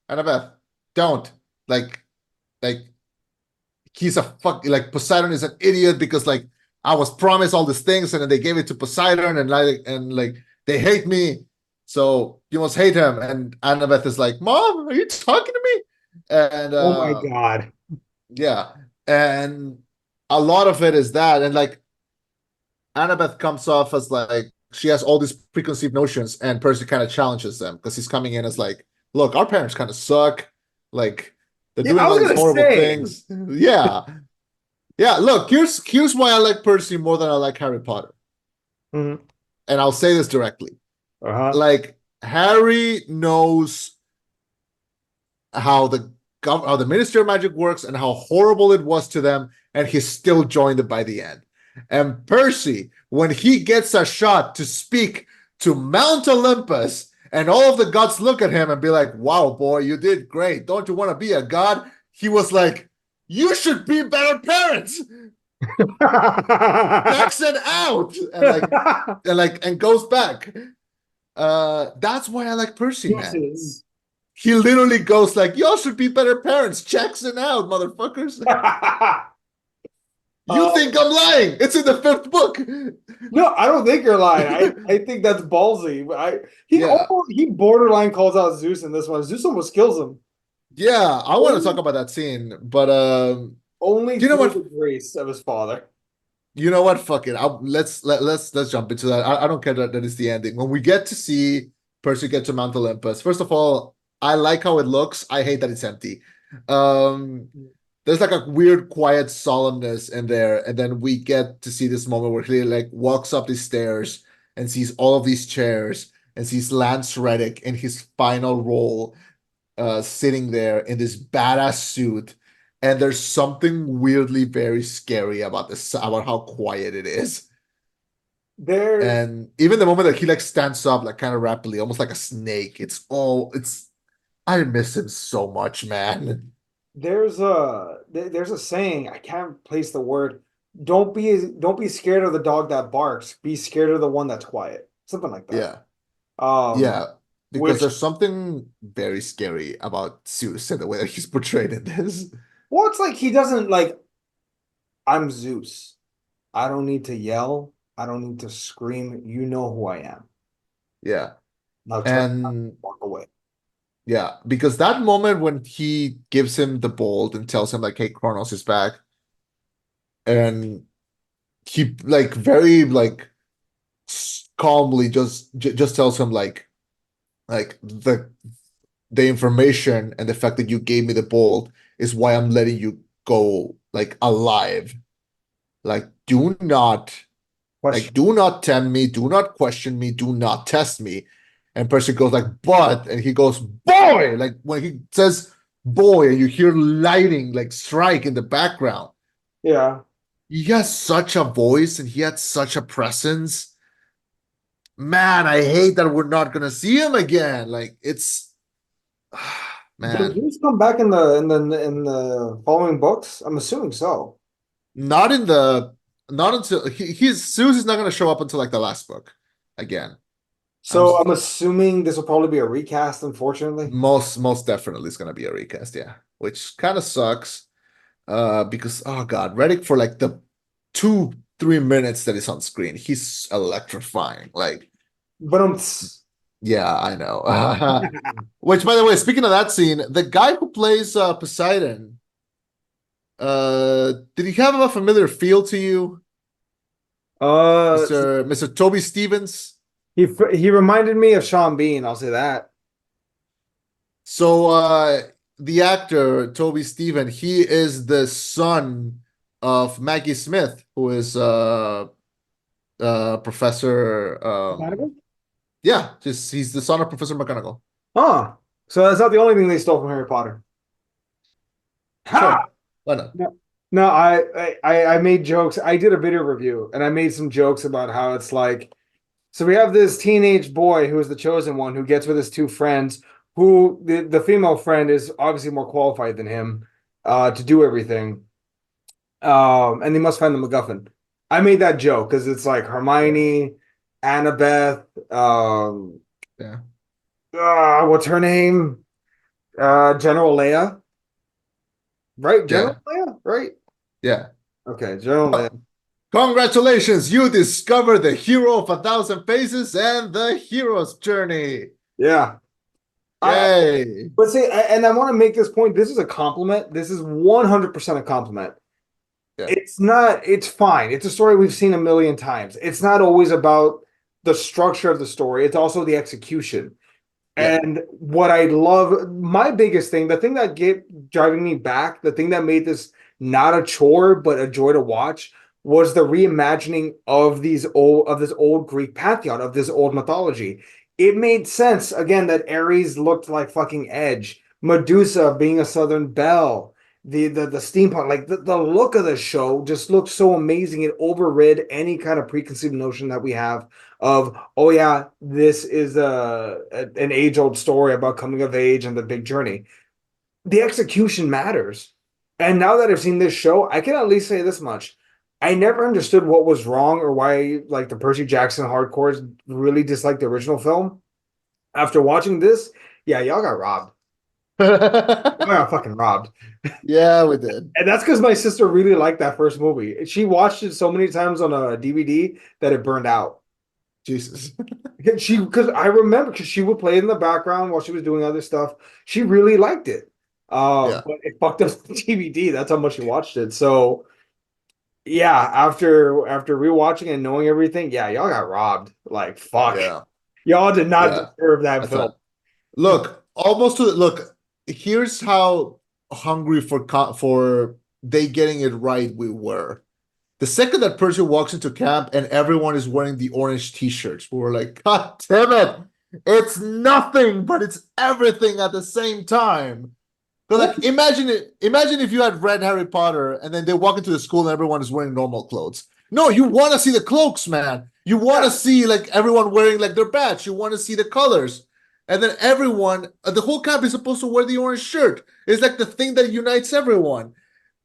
Annabeth, don't like like he's a fuck like Poseidon is an idiot because like I was promised all these things and then they gave it to Poseidon and they hate me. So you must hate him. And Annabeth is like, Mom, are you talking to me? And Oh my God. yeah. And a lot of it is that. And like Annabeth comes off as like she has all these preconceived notions, and Percy kind of challenges them because he's coming in as like, look, our parents kind of suck. Like they're Yeah, I doing all was these gonna horrible say. things. Yeah. Yeah, look, here's why I like Percy more than I like Harry Potter. Mhm. And I'll say this directly. Uh-huh. Like Harry knows how the Ministry of Magic works and how horrible it was to them, and he still joined it by the end. And Percy, when he gets a shot to speak to Mount Olympus, and all of the gods look at him and be like, "Wow, boy, you did great. Don't you want to be a god?" He was like, "You should be better parents." Checks it out and goes back. That's why I like Percy, man. Deuces. He literally goes like, "Y'all should be better parents." Checks it out, motherfuckers. You Uh, think I'm lying? It's in the fifth book. no, I don't think you're lying. I think that's ballsy. But Yeah, he borderline calls out Zeus in this one. Zeus almost kills him. yeah. I want to talk Only, about that scene, but only you know through the what? grace of his father. You know what? Fuck it. Let's jump into that. I don't care that it's the ending. When we get to see Percy get to Mount Olympus, first of all, I like how it looks. I hate that it's empty. Um, there's like a weird, quiet solemnness in there, and then we get to see this moment where he like walks up these stairs and sees all of these chairs and sees Lance Reddick in his final role, sitting there in this badass suit. And there's something weirdly very scary about this, about how quiet it is. There, And even the moment that he like stands up, like kind of rapidly, almost like a snake. I miss him so much, man. there's a saying, I can't place the word. Don't be scared of the dog that barks. Be scared of the one that's quiet. Something like that. Yeah, Um, yeah. Because which there's something very scary about Zeus and the way that he's portrayed in this. well, it's like he doesn't like, I'm Zeus. I don't need to yell. I don't need to scream. You know who I am. Yeah. Now turn around, And walk away. yeah, because that moment when he gives him the bolt and tells him like, "Hey, Kronos is back," and he like very like calmly just tells him like the information and the fact that you gave me the bolt is why I'm letting you go like alive. Like Question. do not tempt me, do not question me, do not test me. And Percy goes like, but, and he goes, boy, like when he says boy, and you hear lighting like strike in the background. Yeah. He has such a voice and he had such a presence. Man, I hate that we're not gonna see him again. Like it's Does man, Zeus come back in the following books? I'm assuming so. not in the not until he's Susie's not gonna show up until like the last book again. I'm So I'm assuming this will probably be a recast, unfortunately. most definitely it's gonna be a recast, yeah. Which kind of sucks. Because oh god, Reddick for like the 2-3 minutes that he's on screen, he's electrifying. Like, But yeah, I know. Which, by the way, speaking of that scene, the guy who plays Poseidon, did he have a familiar feel to you, uh Mr. Toby Stevens? he reminded me of Sean Bean, I'll say that. So the actor Toby Steven, he is the son of Maggie Smith, who is Professor yeah, just he's the son of Professor McGonagall. Huh. So that's not the only thing they stole from Harry Potter. Ha! Sure. Why not? No, no, I made jokes. I did a video review and I made some jokes about how it's like, so we have this teenage boy who is the chosen one who gets with his two friends, who the female friend is obviously more qualified than him to do everything. And they must find the MacGuffin. I made that joke because it's like Hermione, Annabeth, Yeah. what's her name? General Leia, right? General Yeah. Leia, right? Yeah. Okay, General Leia. Congratulations, you discovered the hero of 1,000 faces and the hero's journey. Yeah. I Yay. but see, and I want to make this point. This is a compliment. This is 100% a compliment. Yeah. It's not, it's fine. It's a story we've seen a million times. It's not always about the structure of the story, it's also the execution. Yeah. And what I love, my biggest thing, the thing that get driving me back, the thing that made this not a chore but a joy to watch was the reimagining of this old Greek pantheon, of this old mythology. It made sense again that Ares looked like fucking Edge, Medusa being a Southern belle, the steampunk, like the look of the show just looked so amazing. It overrid any kind of preconceived notion that we have of, oh yeah, this is an age old story about coming of age and the big journey. The execution matters. And now that I've seen this show, I can at least say this much. I never understood what was wrong or why like the Percy Jackson hardcores really disliked the original film. After watching this, yeah, y'all got robbed. Y'all got fucking robbed. Yeah, we did. And that's because my sister really liked that first movie. She watched it so many times on a DVD that it burned out. Jesus. Because I remember because she would play it in the background while she was doing other stuff. She really liked it. Yeah. But it fucked up the DVD. That's how much she watched it. So yeah, after rewatching and knowing everything, yeah, y'all got robbed. Like fuck. Yeah. Y'all did not Yeah. deserve that That's film. right. Look, almost to look, here's how hungry for they getting it right we were. The second that Percy walks into camp and everyone is wearing the orange t-shirts, we were like, God damn it! It's nothing, but it's everything at the same time. But Well, like, imagine it. Imagine if you had read Harry Potter and then they walk into the school and everyone is wearing normal clothes. No, you want to see the cloaks, man. You want to yeah, see like everyone wearing like their badge. You want to see the colors, and then everyone, the whole camp is supposed to wear the orange shirt. It's like the thing that unites everyone.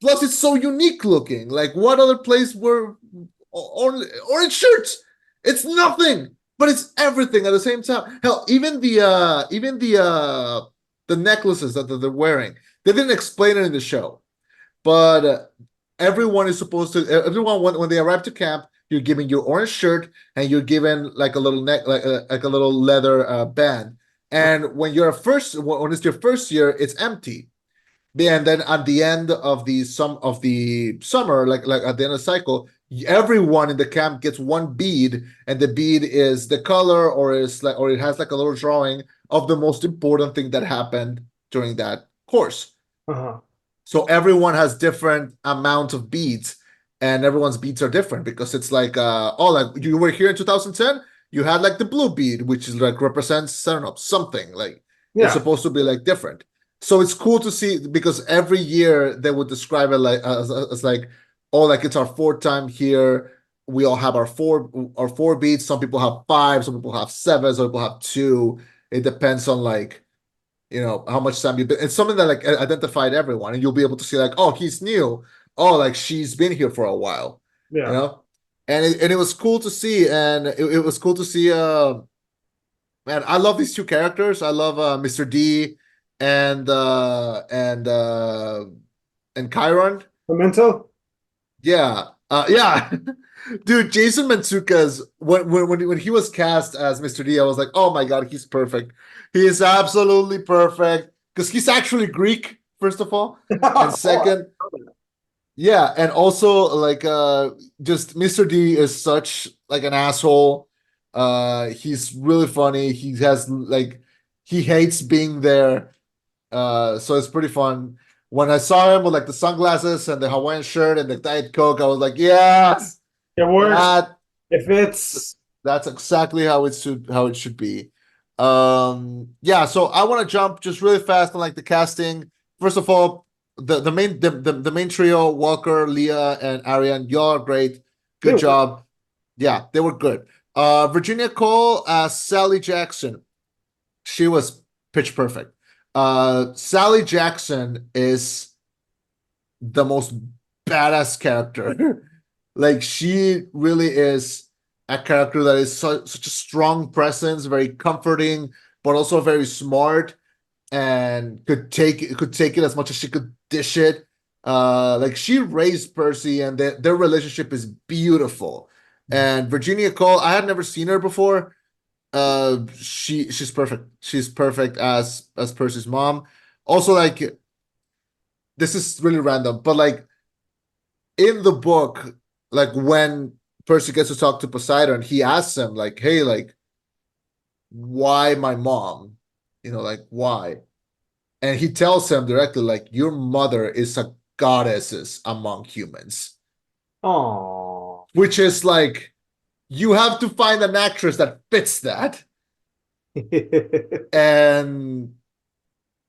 Plus, it's so unique looking. Like, what other place were orange shirts? It's nothing, but it's everything at the same time. Hell, even the necklaces that they're wearing, they didn't explain it in the show, but everyone is supposed to. Everyone when they arrive to camp, you're given your orange shirt and you're given like a little neck, like a little leather band. And when it's your first year, it's empty. Yeah, and then at the end of the summer, like at the end of the cycle, everyone in the camp gets one bead, and the bead is the color, or it has like a little drawing of the most important thing that happened during that course. uh-huh. So everyone has different amount of beads, and everyone's beads are different because it's like oh, like you were here in 2010, you had like the blue bead, which is like represents, I don't know, something like it's Yeah, supposed to be like different. So it's cool to see because every year they would describe it like as like, oh, like it's our fourth time here. We all have our four beads. Some people have five, some people have seven, some people have two. It depends on like how much time you've been. It's something that like identified everyone, and you'll be able to see like, oh, he's new. Oh, like she's been here for a while, you yeah. know. And it was cool to see, and it was cool to see. Man, I love these two characters. I love Mr. D and and Chiron. Memento? Yeah, yeah, dude. Jason Mantzoukas when he was cast as Mr. D, I was like, oh my god, he's perfect. He is absolutely perfect because he's actually Greek, first of all, and Oh, second, yeah, and also like just Mr. D is such like an asshole. He's really funny. He has like he hates being there. So it's pretty fun. When I saw him with like the sunglasses and the Hawaiian shirt and the Diet Coke, I was like, yes, it works. that If it's that's exactly how it should be. Yeah, so I want to jump just really fast on like the casting. First of all, the main trio, Walker, Leah, and Ariane, y'all are great. They Good were. job. Yeah, they were good. Virginia Cole as Sally Jackson. She was pitch perfect. Sally Jackson is the most badass character. Like she really is a character that is such a strong presence, very comforting, but also very smart and could take it as much as she could dish it. Like she raised Percy, and their relationship is beautiful. And Virginia Cole, I had never seen her before. She's perfect. She's perfect as Percy's mom. Also, like this is really random, but like in the book, like when Percy gets to talk to Poseidon, he asks him like, "Hey, like, why my mom? Like why?" And he tells him directly, like, "Your mother is a goddess among humans," Oh. which is like you have to find an actress that fits that, and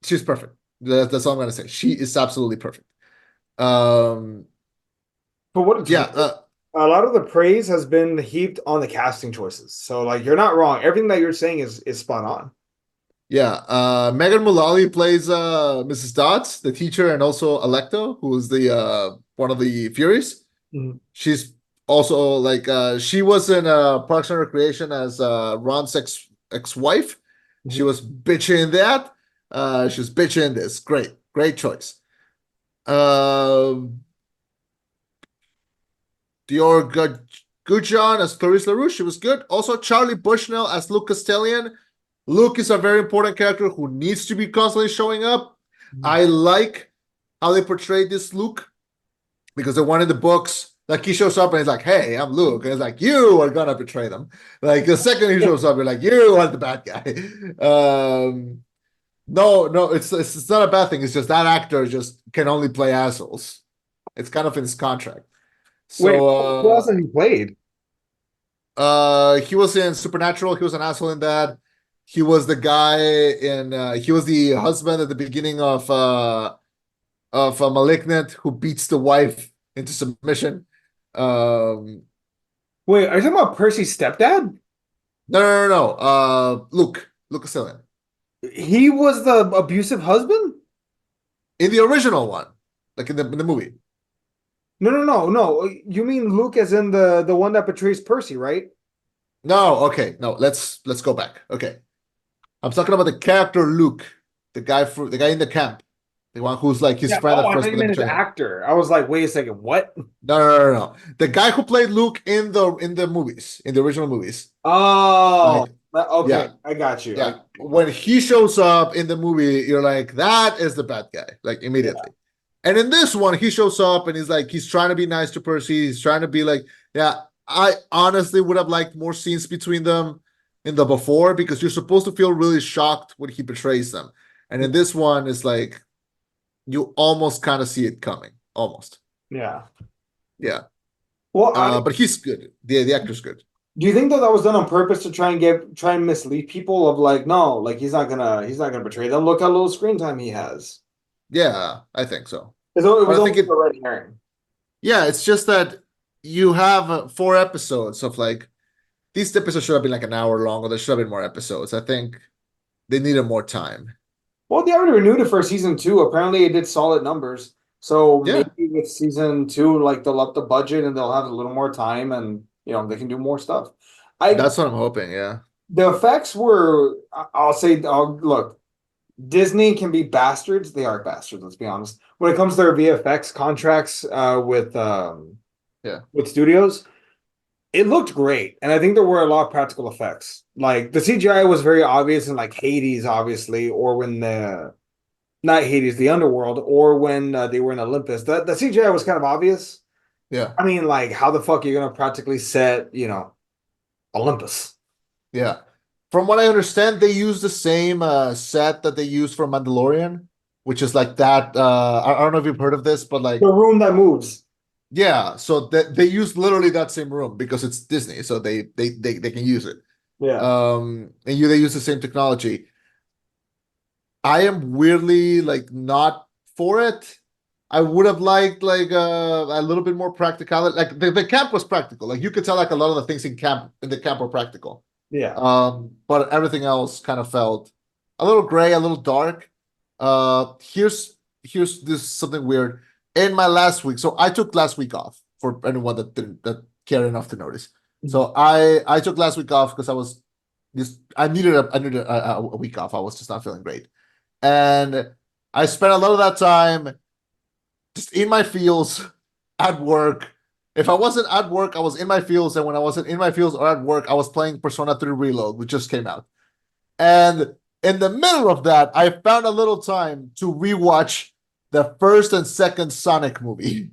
she's perfect. That's all I'm gonna say. She is absolutely perfect. Um, For what it's yeah, worth, a lot of the praise has been heaped on the casting choices. So like you're not wrong. Everything that you're saying is spot on. Yeah, Megan Mullally plays Mrs. Dodds, the teacher, and also Alecto, who is the one of the Furies. Mhm. She's also like she was in Parks and Recreation as Ron's ex-wife. She Mhm. was bitching in that. She was bitching in this. Great choice. Um, Dior Gudjon as Clarice LaRouche. She was good. Also, Charlie Bushnell as Luke Castellian. Luke is a very important character who needs to be constantly showing up. Mhm. I like how they portrayed this Luke because the one in the books, like he shows up and he's like, "Hey, I'm Luke," and it's like, "You are gonna betray them." Like the second he shows up, you're like, "You are the bad guy." No, no, it's not a bad thing. It's just that actor just can only play assholes. It's kind of in his contract. Wait, So who else have you played? he was in Supernatural. He was an asshole in that. He was the guy in he was the husband at the beginning of a Malignant who beats the wife into submission. Um, Wait, are you talking about Percy's stepdad? no. Luke Castellan He was the abusive husband? in the original one, like in the movie. No. You mean Luke as in the one that betrays Percy, right? No, okay, no. Let's go back. Okay, I'm talking about the character Luke, the guy in the camp, the one who's like his Yeah. friend Oh, at I thought first, you but then meant his betrayed him. actor. I was like, wait a second, what? No. The guy who played Luke in the movies, in the original movies. Oh, Like, okay. yeah, I got you. I yeah. got you. When he shows up in the movie, you're like, that is the bad guy, like Yeah. immediately. And in this one, he shows up and he's like, he's trying to be nice to Percy. He's trying to be like, yeah. I honestly would have liked more scenes between them in the before because you're supposed to feel really shocked when he betrays them. And in this one, it's like you almost kind of see it coming, almost. Yeah. Yeah. Well, But he's good. The actor's good. do you think though that was done on purpose to try and mislead people of like, no, like he's not gonna betray them. Look how little screen time he has. Yeah, I think so. It But was I think almost a it, red herring. yeah, it's just that you have 4 episodes of like, these episodes should have been like an hour long, or there should have been more episodes. I think they needed more time. Well, they already renewed it for season two. Apparently, it did solid numbers. So Yeah, maybe with season two, like they'll up the budget and they'll have a little more time, and they can do more stuff. I that's what I'm hoping. Yeah. The effects were, I'll say, look, Disney can be bastards. They are bastards. Let's be honest. When it comes to their VFX contracts Yeah. with studios, it looked great, and I think there were a lot of practical effects. Like the CGI was very obvious in like Hades, obviously, or when the not Hades, the underworld, or when they were in Olympus. The CGI was kind of obvious. Yeah. I mean, like, how the fuck are you gonna practically set, Olympus? Yeah. From what I understand, they use the same set that they use for Mandalorian, which is like that. I don't know if you've heard of this, but The like, room that moves. yeah. So they use literally that same room because it's Disney, so they can use it. Yeah. And they use the same technology. I am weirdly like not for it I would have liked like a little bit more practicality. Like the camp was practical. Like you could tell like a lot of the things in the camp were practical. Yeah. But everything else kind of felt a little gray, a little dark. Here's this something weird. In my last week, so I took last week off for anyone that cared enough to notice. Mhm. So I took last week off because I needed a week off. I was just not feeling great, and I spent a lot of that time just in my fields at work. If I wasn't at work, I was in my fields, and when I wasn't in my fields or at work, I was playing Persona 3 Reload, which just came out. And in the middle of that, I found a little time to rewatch the first and second Sonic movie.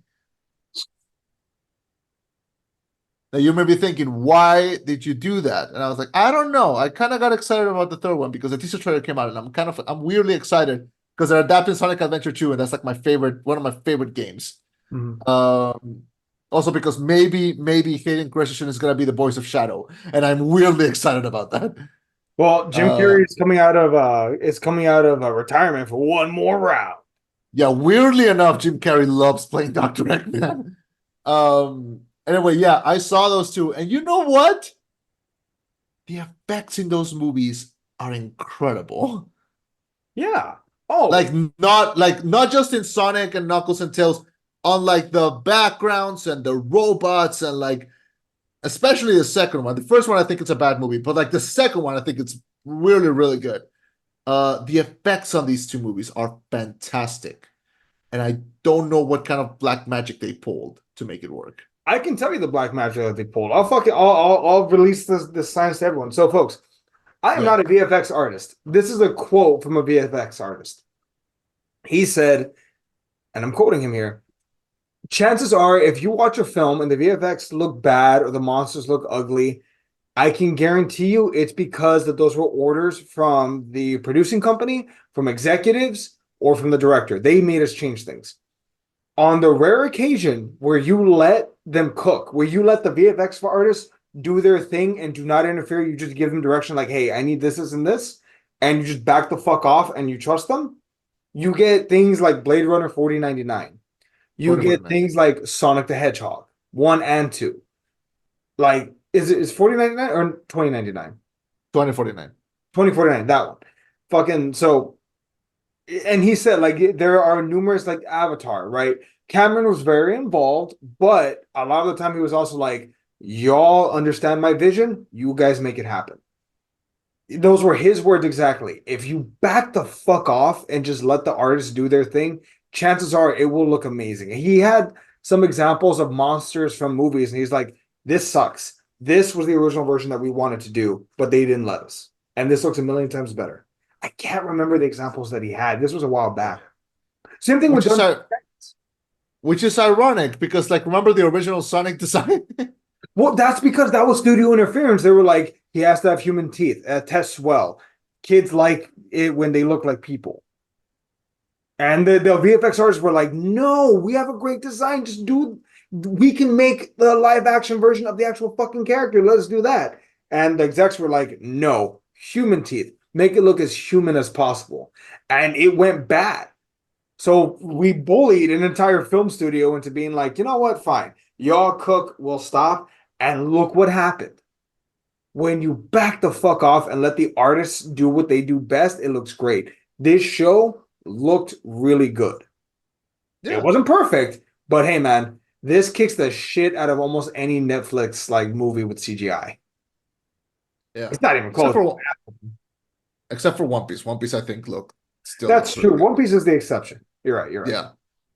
Now you may be thinking, why did you do that? And I was like, I don't know. I kind of got excited about the third one because the teaser trailer came out, and I'm weirdly excited because they're adapting Sonic Adventure 2, and that's like one of my favorite games. Mhm. Um, Also because maybe Hayden Christensen is gonna be the voice of Shadow, and I'm weirdly excited about that. Well, Jim Uh, Carrey is coming out of retirement for one more round. yeah, weirdly enough, Jim Carrey loves playing Dr. Eggman. Anyway, yeah, I saw those two, and you know what? The effects in those movies are incredible. Yeah. Like Oh, not just in Sonic and Knuckles and Tails, on like the backgrounds and the robots and like especially the second one. The first one I think it's a bad movie, but like the second one I think it's really really good. The effects on these two movies are fantastic, and I don't know what kind of black magic they pulled to make it work. I can tell you the black magic that they pulled. I'll release this science to everyone. So, folks, I am Yeah, not a VFX artist. This is a quote from a VFX artist. He said, and I'm quoting him here. Chances are, if you watch a film and the VFX look bad or the monsters look ugly, I can guarantee you it's because that those were orders from the producing company, from executives, or from the director. They made us change things. On the rare occasion where you let them cook, where you let the VFX artists do their thing and do not interfere, you just give them direction like, hey, I need this, and this, and you just back the fuck off and you trust them, you get things like Blade Runner 4099. You get 2049, things like Sonic the Hedgehog 1 and 2. Like, is 4099 or 2099? 2049. 2049, that one. Fucking so, and he said like there are numerous like Avatar, right? Cameron was very involved, but a lot of the time he was also like, y'all understand my vision, you guys make it happen. Those were his words exactly. If you back the fuck off and just let the artists do their thing, chances are it will look amazing. He had some examples of monsters from movies, and he's like, this sucks. This was the original version that we wanted to do, but they didn't let us. And this looks a million times better. I can't remember the examples that he had. This was a while Yeah, back. Same thing with which is Dungeons. which is ironic because like remember the original Sonic design? Well, that's because that was studio interference. They were like, he has to have human teeth. Tests well. Kids like it when they look like people. And the VFX artists were like, no, we have a great design. Just do, we can make the live action version of the actual fucking character. Let us do that. And the execs were like, no, human teeth. Make it look as human as possible. And it went bad. So we bullied an entire film studio into being like, you know what? Fine. Y'all cook, we'll stop. And look what happened. When you back the fuck off and let the artists do what they do best, it looks great. This show looked really good. It Yeah, wasn't perfect, but hey, man, this kicks the shit out of almost any Netflix like movie with CGI. yeah. It's not even Except close. for except for One Piece. One Piece I think still That's looks true. really good. One Piece is the exception. You're right. You're right. Yeah.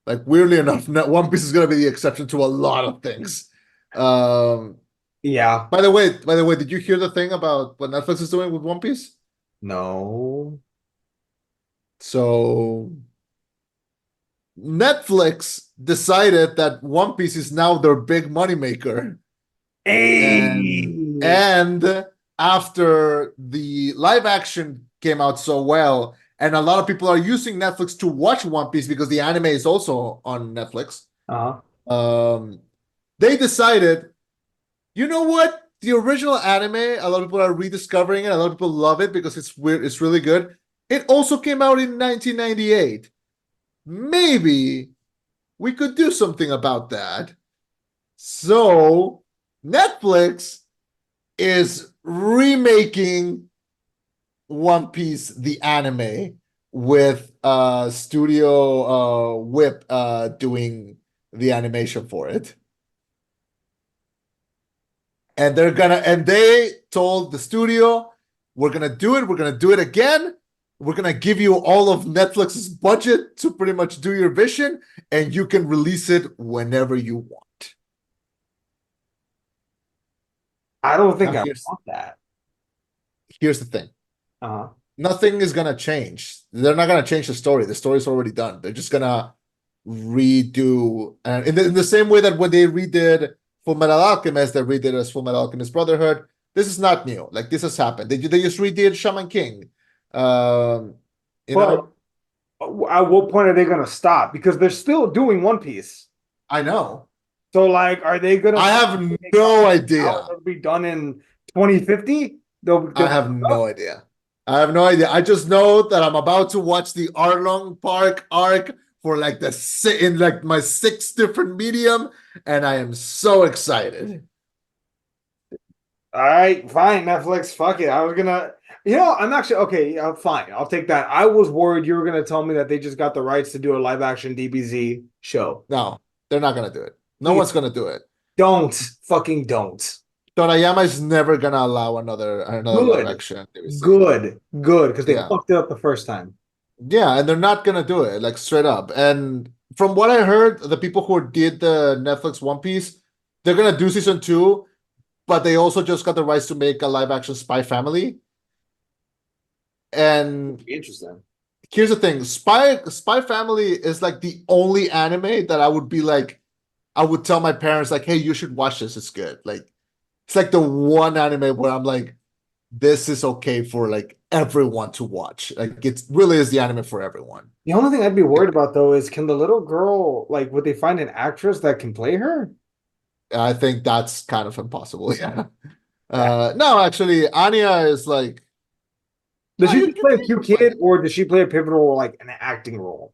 Like weirdly enough, One Piece is gonna be the exception to a lot of things. Um Yeah. by the way, did you hear the thing about what Netflix is doing with One Piece? No. So Netflix decided that One Piece is now their big moneymaker. And Hey. and after the live action came out so well, and a lot of people are using Netflix to watch One Piece because the anime is also on Netflix. Uh-huh. Um, they decided, you know what? The original anime, a lot of people are rediscovering it. A lot of people love it because it's weird. It's really good. It also came out in 1998. Maybe we could do something about that. So Netflix is remaking One Piece the anime with Studio Whip doing the animation for it. And they told the studio, we're gonna do it, we're gonna do it again. We're gonna give you all of Netflix's budget to pretty much do your vision, and you can release it whenever you want. I don't Now think I want that. here's the thing. Uh-huh. Nothing is gonna change. They're not gonna change the story. The story's already done. They're just gonna redo, and in the same way that when they redid Full Metal Alchemist, they redid as Full Metal Alchemist Brotherhood. This is not new. Like this has happened. They just redid Shaman King. Um, you But know, at what point are they going to stop? Because they're still doing One Piece. I know. So, like, are they going to I stop have when they come no out? idea. They'll be done in 2050. They'll I be have up. no idea. I have no idea. I just know that I'm about to watch the Arlong Park arc for like in like my six different medium, and I am so excited. All right, fine, Netflix. Fuck it. I was gonna, I'm actually okay. Yeah, fine. I'll take that. I was worried you were gonna tell me that they just got the rights to do a live action DBZ show. No, they're not gonna do it. No Please one's gonna do it. don't. Fucking don't. Torayama is never gonna allow another live Good. action DVC. Good. Because they Yeah, fucked it up the first time. yeah, and they're not gonna do it like straight up. And from what I heard, the people who did the Netflix One Piece, they're gonna do season two, but they also just got the rights to make a live action Spy Family. And Interesting. here's the thing: Spy Family is like the only anime that I would be like, I would tell my parents like, hey, you should watch this. It's good. Like, it's like the one anime where I'm like, this is okay for like everyone to watch. Like it really is the anime for everyone. The only thing I'd be worried about though is can the little girl like would they find an actress that can play her? I think that's kind of impossible. Yeah. That No, actually, Anya is like, does she just play a you cute can play kid it. or does she play a pivotal like an acting role?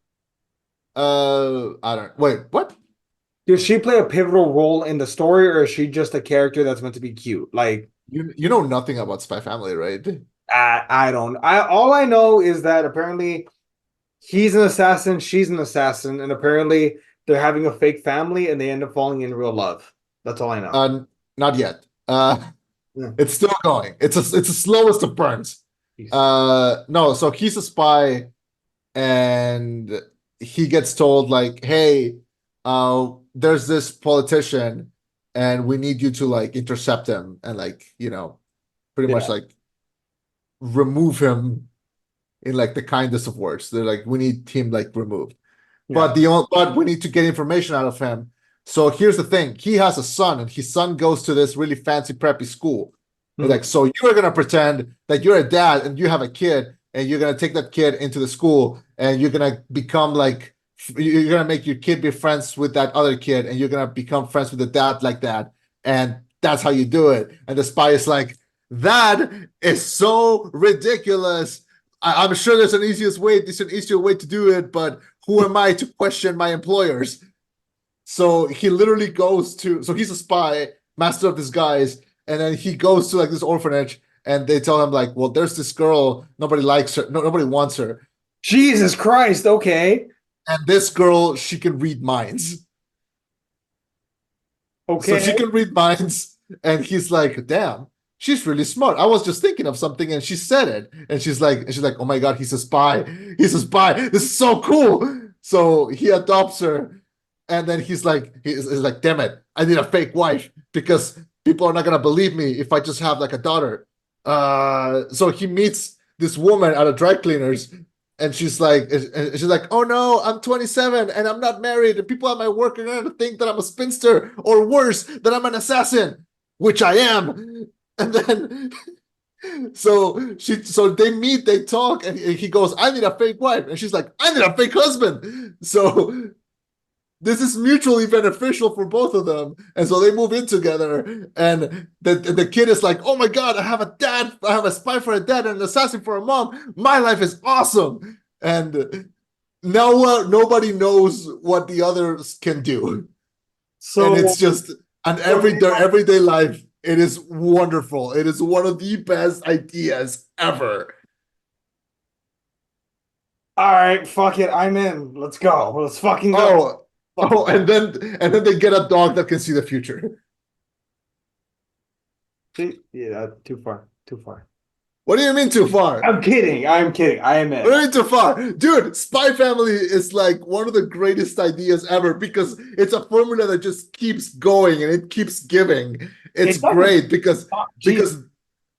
I don't wait, what? Does she play a pivotal role in the story or is she just a character that's meant to be cute? Like You know nothing about Spy Family, right? I don't. I all I know is that apparently he's an assassin, she's an assassin, and apparently they're having a fake family and they end up falling in real love. That's all I know. Not yet. Yeah. It's still going. It's the slowest of burns. Jeez. No, so he's a spy and he gets told like, hey, there's this politician and we need you to like intercept him and like, pretty much Yeah. like remove him in like the kindest of words. They're like, we need him like removed. Yeah. But we need to get information out of him. So here's the thing: he has a son, and his son goes to this really fancy preppy school. It's Mhm. like, so you're gonna pretend that you're a dad and you have a kid, and you're gonna take that kid into the school, and you're gonna become like you're gonna make your kid be friends with that other kid, and you're gonna become friends with the dad like that, and that's how you do it. And the spy is like, that is so ridiculous. I'm sure there's an easier way to do it, but who am I to question my employers? So he literally goes to, so he's a spy, master of disguise, and then he goes to like this orphanage, and they tell him like, well, there's this girl, nobody likes her, nobody wants her, Jesus Christ. Okay. and this girl, she can read minds. So Okay. she can read minds, and he's like, damn, she's really smart. I was just thinking of something, and she said it, and she's like, oh my god, he's a spy. He's a spy. This is so cool. So he adopts her, and then he's like, damn it, I need a fake wife because people are not gonna believe me if I just have like a daughter. So he meets this woman at a dry cleaners, and she's like, oh no, I'm 27 and I'm not married, and people at my work are gonna think that I'm a spinster, or worse, that I'm an assassin, which I am. And then so they meet, they talk, and he goes, I need a fake wife, and she's like, I need a fake husband. So this is mutually beneficial for both of them, and so they move in together, and the kid is like, oh my god, I have a dad, I have a spy for a dad and an assassin for a mom, my life is awesome. And now nobody knows what the others can do, and So, it's just an okay, everyday life. It is wonderful. It is one of the best ideas ever. all right, fuck it, I'm in. Let's go. Let's fucking go. Oh, Fucking oh, and then they get a dog that can see the future. see, yeah, too far, too far. What do you mean too far? I'm kidding. I'm kidding. I am What do in. you mean too far? Dude, Spy Family is like one of the greatest ideas ever because it's a formula that just keeps going and it keeps giving. It's It doesn't great because stop. Jesus. because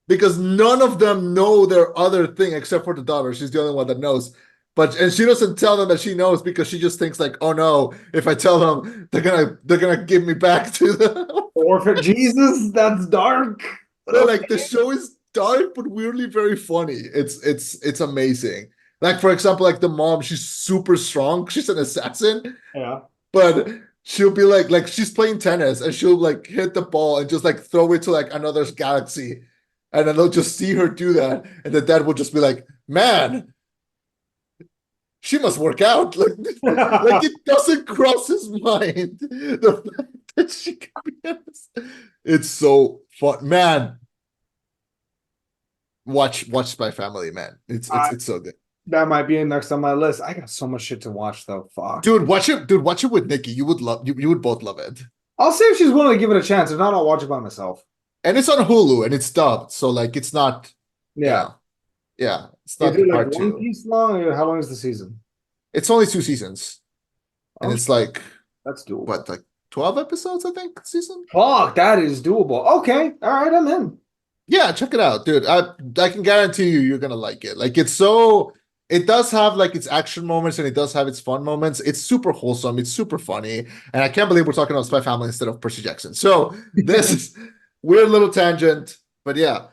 because none of them know their other thing except for the daughter. She's the only one that knows. And she doesn't tell them that she knows because she just thinks like, oh no, if I tell them, they're gonna give me back to them. Orphan Jesus, that's dark. But No, okay. like the show is dark but weirdly very funny. It's amazing. Like for example, like the mom, she's super strong. She's an assassin, Yeah. but she'll be like she's playing tennis and she'll like hit the ball and just like throw it to like another galaxy. And then they'll just see her do that. And the dad will just be like, man, she must work out. Like it doesn't cross his mind. The fact that she can be honest. It's so fun. Man, watch Spy Family, man. It's it's I, it's so good. that might be next on my list. I got so much shit to watch though. Fuck. Dude, watch it with Nikki. You would both love it. I'll see if she's willing to give it a chance. If not, I'll watch it by myself. And it's on Hulu and it's dubbed. So like it's not, you Yeah. know, yeah, it's Is not it like part One two. Piece long? Or how long is the season? It's only 2 seasons. And Oh, it's like that's doable. what, like 12 episodes, I think, season? Fuck, that is doable. Okay. All right, I'm in. Yeah, check it out, dude. I can guarantee you're gonna like it. Like it's so it does have like its action moments and it does have its fun moments. It's super wholesome, it's super funny, and I can't believe we're talking about Spy Family instead of Percy Jackson. So this is weird little tangent, but yeah.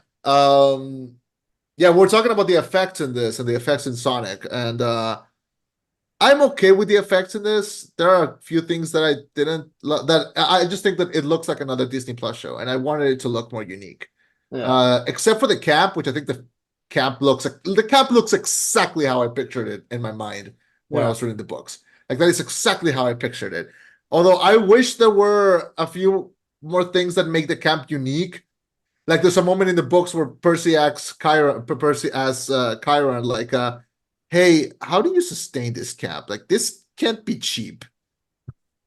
Yeah, we're talking about the effects in this and the effects in Sonic, and I'm okay with the effects in this. There are a few things that I didn't that I just think that it looks like another Disney Plus show, and I wanted it to look more unique. Yeah. Except for the cap, which I think the cap looks exactly how I pictured it in my mind when I Yeah. was reading the books. Like that is exactly how I pictured it. Although I wish there were a few more things that make the camp unique. Like there's a moment in the books where Percy asks Chiron, like, hey, how do you sustain this camp? Like this can't be cheap.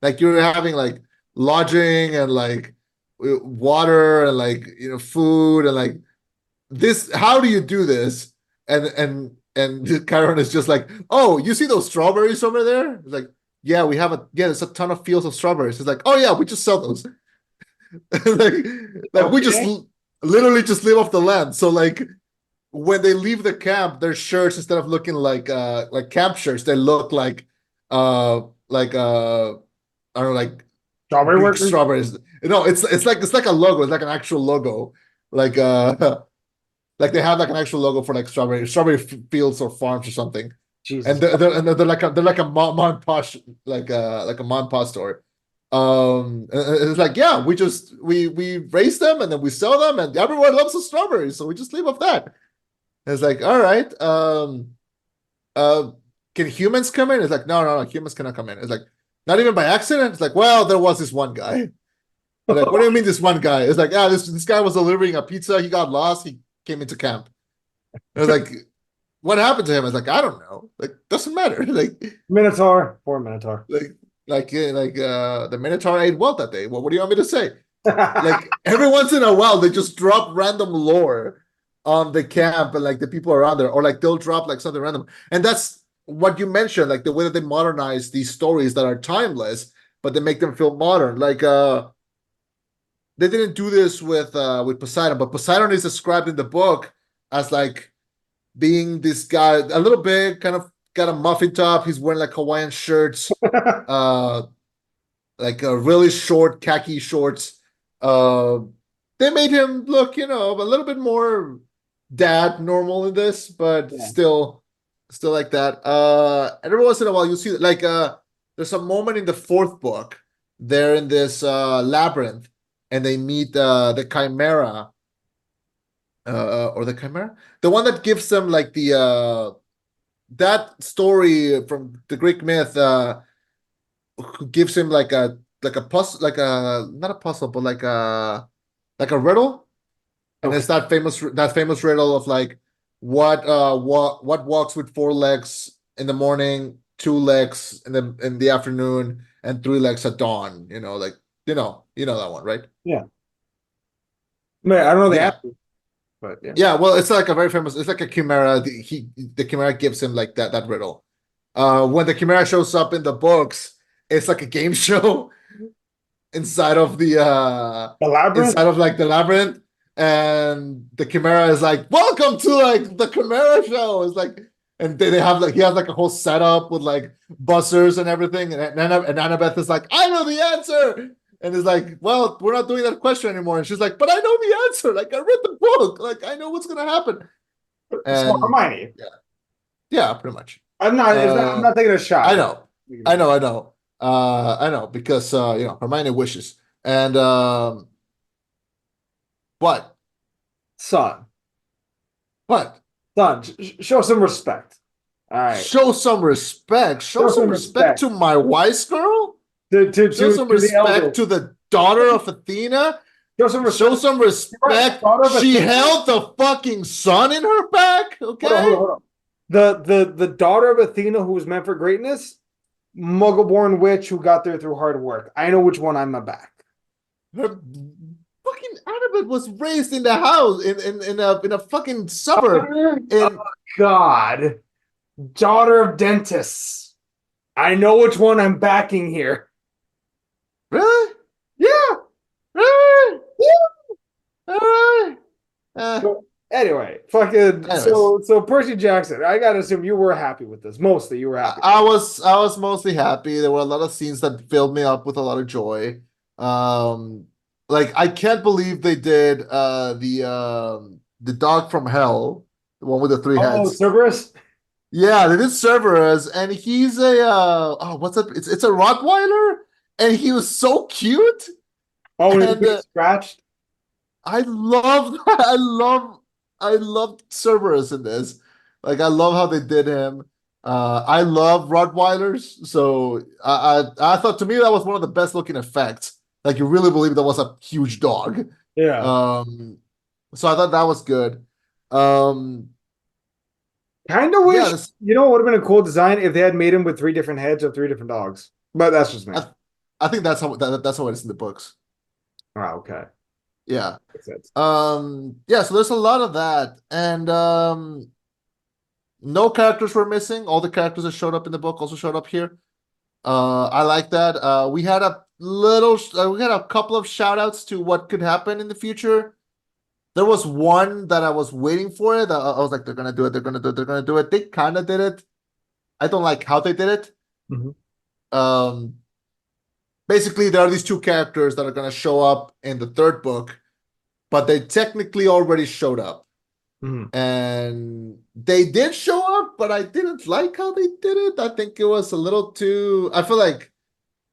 Like you're having like lodging and like water and like food and like this. How do you do this? And Chiron is just like, oh, you see those strawberries over there? It's like, yeah, there's a ton of fields of strawberries. It's like, oh yeah, we just sell those. like like we just Okay. literally just live off the land. So like when they leave the camp, their shirts, instead of looking like camp shirts, they look like I don't know, like Strawberry Greek workers? strawberries. No, it's like a logo. It's like an actual logo. Like like they have like an actual logo for like strawberry fields or farms or something. And Jesus. they're like a mom posh like a mom posh store. And it's like, yeah, we raise them and then we sell them and everyone loves the strawberries, so we just leave off that. And it's like, all right, uh, can humans come in? It's like, no, humans cannot come in. It's like, not even by accident. It's like, well, there was this one guy. I'm like, what do you mean this one guy? It's like, this guy was delivering a pizza. He got lost. He came into camp. And it's like, what happened to him? It's like, I don't know. Like, doesn't matter. Minotaur. Poor Minotaur. Like, the Minotaur ate well that day. What do you want me to say? Like every once in a while, they just drop random lore on the camp and like the people around there, or like they'll drop like something random. And that's what you mentioned, like the way that they modernize these stories that are timeless, but they make them feel modern. Like they didn't do this with Poseidon, but Poseidon is described in the book as like being this guy, a little bit kind of got a muffin top. He's wearing like Hawaiian shirts, uh, like a really short khaki shorts. Uh, they made him look, a little bit more dad normal in this, but Yeah. still like that. And every once in a while you see like there's a moment in the fourth book. They're in this labyrinth and they meet the Chimera, or the Chimera, the one that gives them like that story from the Greek myth gives him like a puzzle, like a not a puzzle, but like a riddle, and Okay. it's that famous riddle of like what walks with four legs in the morning, two legs in the afternoon, and three legs at dawn. Like you know that one, right? Yeah. Man, I don't know the Yeah, answer, but yeah. yeah. Well, it's like a very famous. It's like a chimera. The chimera gives him like that riddle. When the chimera shows up in the books, it's like a game show inside of the The labyrinth? inside of like the labyrinth, and the chimera is like, welcome to like the chimera show. It's like, and they have like he has like a whole setup with like buzzers and everything, and Annabeth is like, I know the answer. And it's like, well, we're not doing that question anymore. And she's like, but I know the answer. Like, I read the book. Like, I know what's gonna happen. So And Hermione. yeah, yeah, pretty much. I'm Uh, not taking a shot. I know, I know, because Hermione wishes, and what, Son. what? Son, show some respect. All right. Show some respect. Show Show some some respect respect to my wise girl. Show some to the respect elders. to the daughter of Athena. Show some Show respect. some Right. respect. Daughter of She Athena. held the fucking sun in her back. Hold on, hold on, Okay. hold on. The daughter of Athena who was meant for greatness, muggle-born witch who got there through hard work. I know which one I'm a back. Her fucking Annabeth was raised in the house in a fucking suburb. Oh In God. Daughter of dentists. I know which one I'm backing here. really, Yeah. really, Yeah. all right. So, anyway, fucking Anyways. so Percy Jackson. I gotta assume you were happy with this. Mostly you were happy. I was mostly happy. There were a lot of scenes that filled me up with a lot of joy. Um, like I can't believe they did the dog from hell, the one with the three Oh, heads. Cerberus. Yeah, they did Cerberus, and he's a what's that? It's a Rottweiler, and he was so cute. Oh, when he was And getting scratched. I love I love Cerberus in this. Like I love how they did him. I love Rottweilers, so I thought to me that was one of the best looking effects. Like you really believe that was a huge dog. Yeah. Um, so I thought that was good. Um, Kind of yeah, wish, this it would have been a cool design if they had made him with three different heads of three different dogs. But that's just me. I, I think that's how it is in the books. Oh, okay. Yeah. Makes sense. Yeah, so there's a lot of that, and no characters were missing. All the characters that showed up in the book also showed up here. I like that. We had a couple of shout outs to what could happen in the future. There was one that I was waiting for it. I was like, they're gonna do it, they're gonna do it, they're gonna do it. They kind of did it. I don't like how they did it. Mhm. Um, Basically, there are these two characters that are gonna show up in the third book, but they technically already showed up. Mhm. And they did show up, but I didn't like how they did it. I think it was a little too. I feel like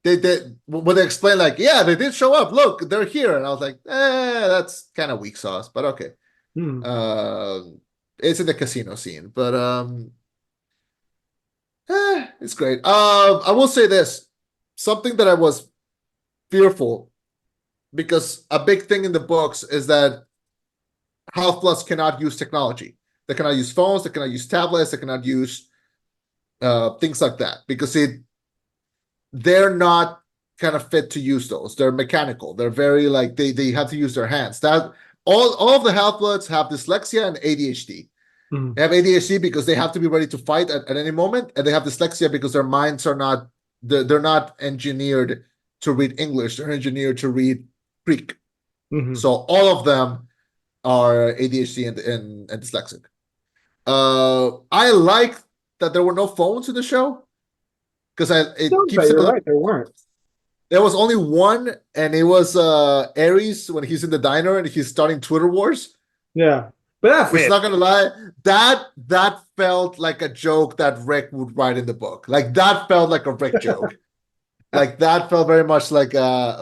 they did when they explained, like, yeah, they did show up. Look, they're here, and I was like, that's kind of weak sauce, but okay. Mhm. It's in the casino scene, but it's great. I will say this: something that I was fearful, because a big thing in the books is that Half Bloods cannot use technology. They cannot use phones. They cannot use tablets. They cannot use things like that, because they're not kind of fit to use those. They're mechanical. They're very like they have to use their hands. That all of the Half Bloods have dyslexia and ADHD. Mhm. They have ADHD because they have to be ready to fight at any moment, and they have dyslexia because their minds are not they're not engineered to read English. They're engineered to read Greek. Mhm. So all of them are ADHD and dyslexic. I like that there were no phones in the show, because No, it but keeps it you're a little. right. There weren't. There was only one, and it was Aries when he's in the diner and he's starting Twitter wars. Yeah, but that Which, fit. not gonna lie, that felt like a joke that Rick would write in the book. Like that felt like a Rick joke. Like that felt very much yeah,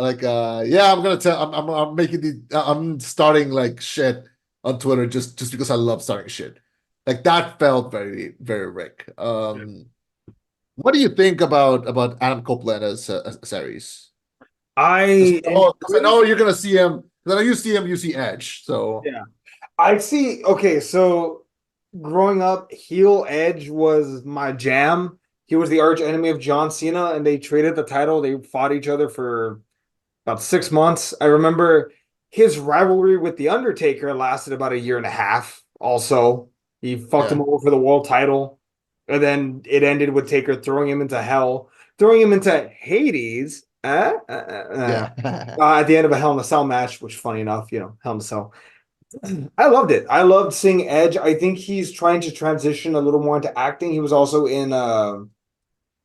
I'm gonna tell I'm making I'm starting like shit on Twitter just because I love starting shit. Like that felt very, very Rick. What do you think about Adam Copeland as a series? I 'Cause I enjoyed it. know you're gonna see him. 'Cause I know you see him, you see Edge. So Yeah. I see. Okay, so growing up, heel Edge was my jam. He was the arch enemy of John Cena, and they traded the title. They fought each other for about 6 months. I remember his rivalry with The Undertaker lasted about a year and a half. Also, he fucked him yeah, over for the world title. And then it ended with Taker throwing him into hell, throwing him into Hades yeah, at the end of a Hell in a Cell match, which, funny enough, Hell in a Cell. I loved it. I loved seeing Edge. I think he's trying to transition a little more into acting. He was also in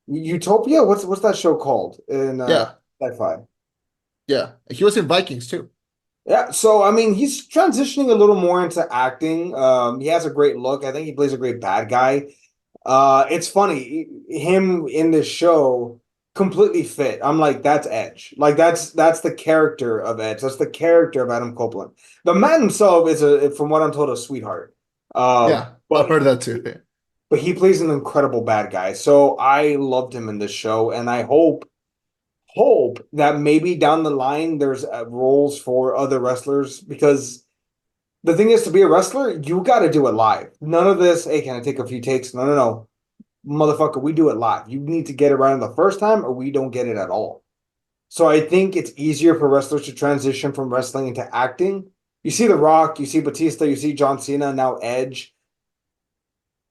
Utopia. What's that show called in yeah, sci-fi? yeah. He was in Vikings too. Yeah, so I mean, he's transitioning a little more into acting. He has a great look. I think he plays a great bad guy. It's funny, him in this show completely fit. I'm like, that's Edge. Like that's the character of Edge. That's the character of Adam Copeland. The man himself is from what I'm told, a sweetheart. Uh, Yeah, I've but heard that too. but he plays an incredible bad guy. So I loved him in this show, and I hope that maybe down the line there's roles for other wrestlers because the thing is to be a wrestler, you got to do it live. None of this, hey, can I take a few takes? No, no, no. Motherfucker, we do it live. You need to get it right on the first time or we don't get it at all. So I think it's easier for wrestlers to transition from wrestling into acting. You see The Rock, you see Batista, you see John Cena, now Edge.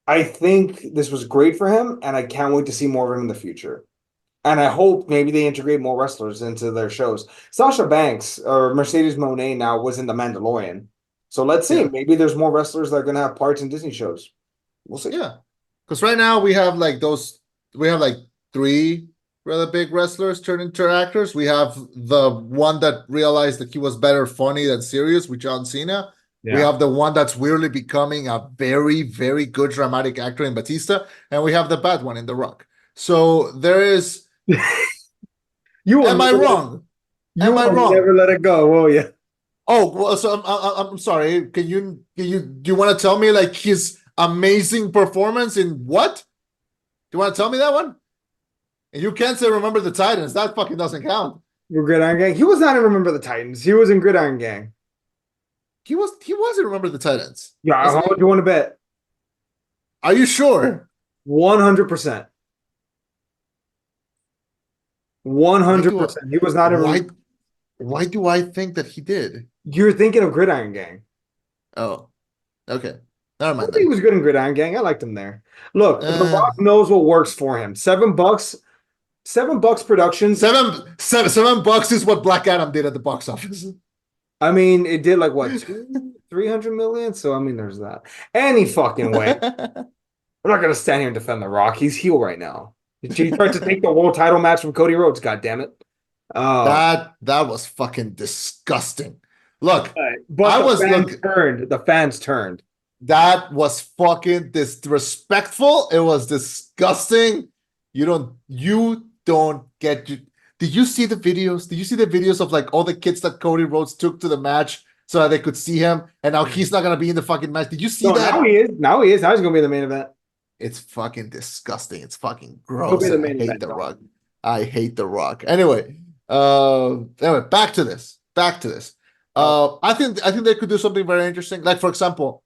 I think this was great for him, and I can't wait to see more of him in the future. And I hope maybe they integrate more wrestlers into their shows. Sasha Banks or Mercedes Moné now was in The Mandalorian. So let's see. Yeah, Maybe there's more wrestlers that are going to have parts in Disney shows. We'll see. yeah. Because right now we have like those. We have like three rather big wrestlers turned into actors. We have the one that realized that he was better funny than serious with John Cena. We Yeah. have the one that's weirdly becoming a very, very good dramatic actor in Batista, and we have the bad one in The Rock. So there is. You will Am I never, wrong? you Am I will never wrong? let it go, will you? Oh, well, so I'm sorry. Do you want to tell me like his amazing performance in what? Do you want to tell me that one? And you can't say Remember the Titans. That fucking doesn't count. Gridiron Gang. He was not in Remember the Titans. He was in Gridiron Gang. He was in Remember the Titans, Yeah, how wasn't he? much you want to bet? Are you sure? 100%. Why do I 100%. He was not in. why why do I think that he did? You're thinking of Gridiron Gang. Oh, okay. Never I mind think he then. was good in Gridiron Gang. I liked him there. Look, The Uh, Rock knows what works for him. $7, $7 Productions. $7 is what Black Adam did at the box office. I mean, it did like what, 300 million? So I mean, there's that. Any fucking way. I'm not gonna stand here and defend The Rock. He's heel right now. He tried to take the world title match from Cody Rhodes. God damn it. Oh, That was fucking disgusting. Look, but I the was fans look turned. The fans turned. that was fucking disrespectful. It was disgusting. You don't get you. Did you see the videos? Did you see the videos of like all the kids that Cody Rhodes took to the match so that they could see him and now he's not gonna be in the fucking match? Did you see No, now that? he is. Now he is. Now he's gonna be in the main event. It's fucking disgusting. It's fucking He'll be gross, in the and I main hate event. The Don't. Rock. I hate The Rock. Anyway, back to this. Back to this. Oh, I think they could do something very interesting. Like for example,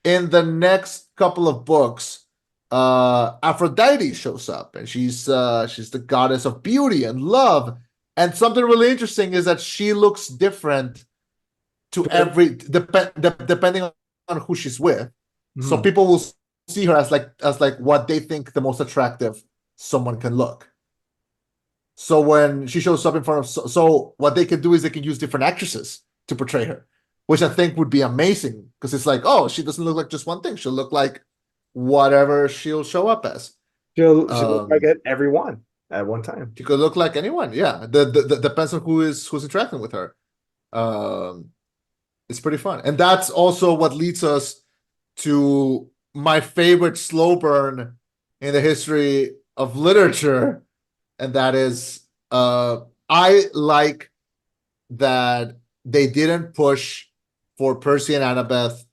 in the next couple of books, Aphrodite shows up, and she's the goddess of beauty and love. And something really interesting is that she looks different to depending on who she's with. So mhm. people will see her as like what they think the most attractive someone can look. So when she shows up in front of so what they can do is they can use different actresses to portray her, which I think would be amazing because it's like, oh, she doesn't look like just one thing. She'll look like whatever she'll show up as. She'll look like Um, it every one at one time. she could look like anyone. Yeah, the depends on who's interacting with her. Um, it's pretty fun, and that's also what leads us to my favorite slow burn in the history of literature, and that is I like that they didn't push for Percy and Annabeth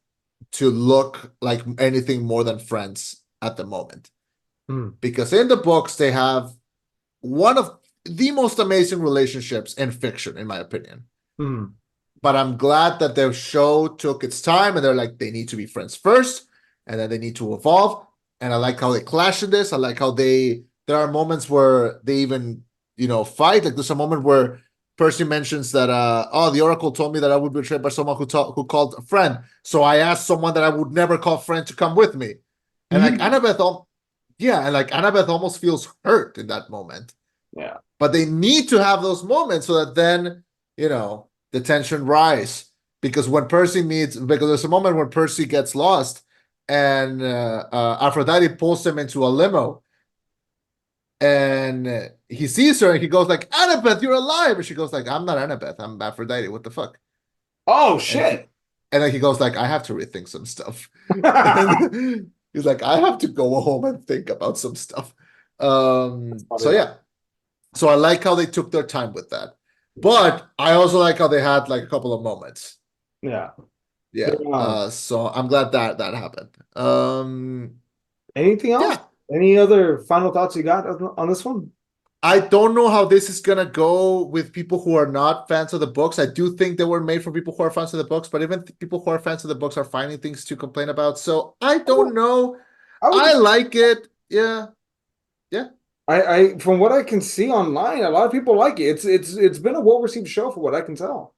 to look like anything more than friends at the moment. Mm, Because in the books, they have one of the most amazing relationships in fiction, in my opinion. mm, But I'm glad that the show took its time and they're like, they need to be friends first, and then they need to evolve. And I like how they clash in this. I like how there are moments where they even, fight. Like there's a moment where Percy mentions that, oh, the Oracle told me that I would be betrayed by someone who called a friend. So I asked someone that I would never call friend to come with me. And like mm. Annabeth, yeah, and like Annabeth almost feels hurt in that moment. Yeah. But they need to have those moments so that then, the tension rise. Because there's a moment when Percy gets lost and Aphrodite pulls him into a limo and he sees her and he goes like, Annabeth, you're alive. And she goes like, I'm not Annabeth, I'm Aphrodite. What the fuck? Oh And he, shit. and then he goes like, I have to rethink some stuff. And he's like, I have to go home and think about some stuff. Funny So though. yeah, so I like how they took their time with that. But I also like how they had like a couple of moments. Yeah. Yeah. There, So I'm glad that that happened. anything else? Yeah. Any other final thoughts you got on this one? I don't know how this is gonna go with people who are not fans of the books. I do think they were made for people who are fans of the books, but even people who are fans of the books are finding things to complain about. So I I would, don't know. I would I just like it. Yeah. Yeah. I from what I can see online, a lot of people like it. It's been a well-received show for what I can tell.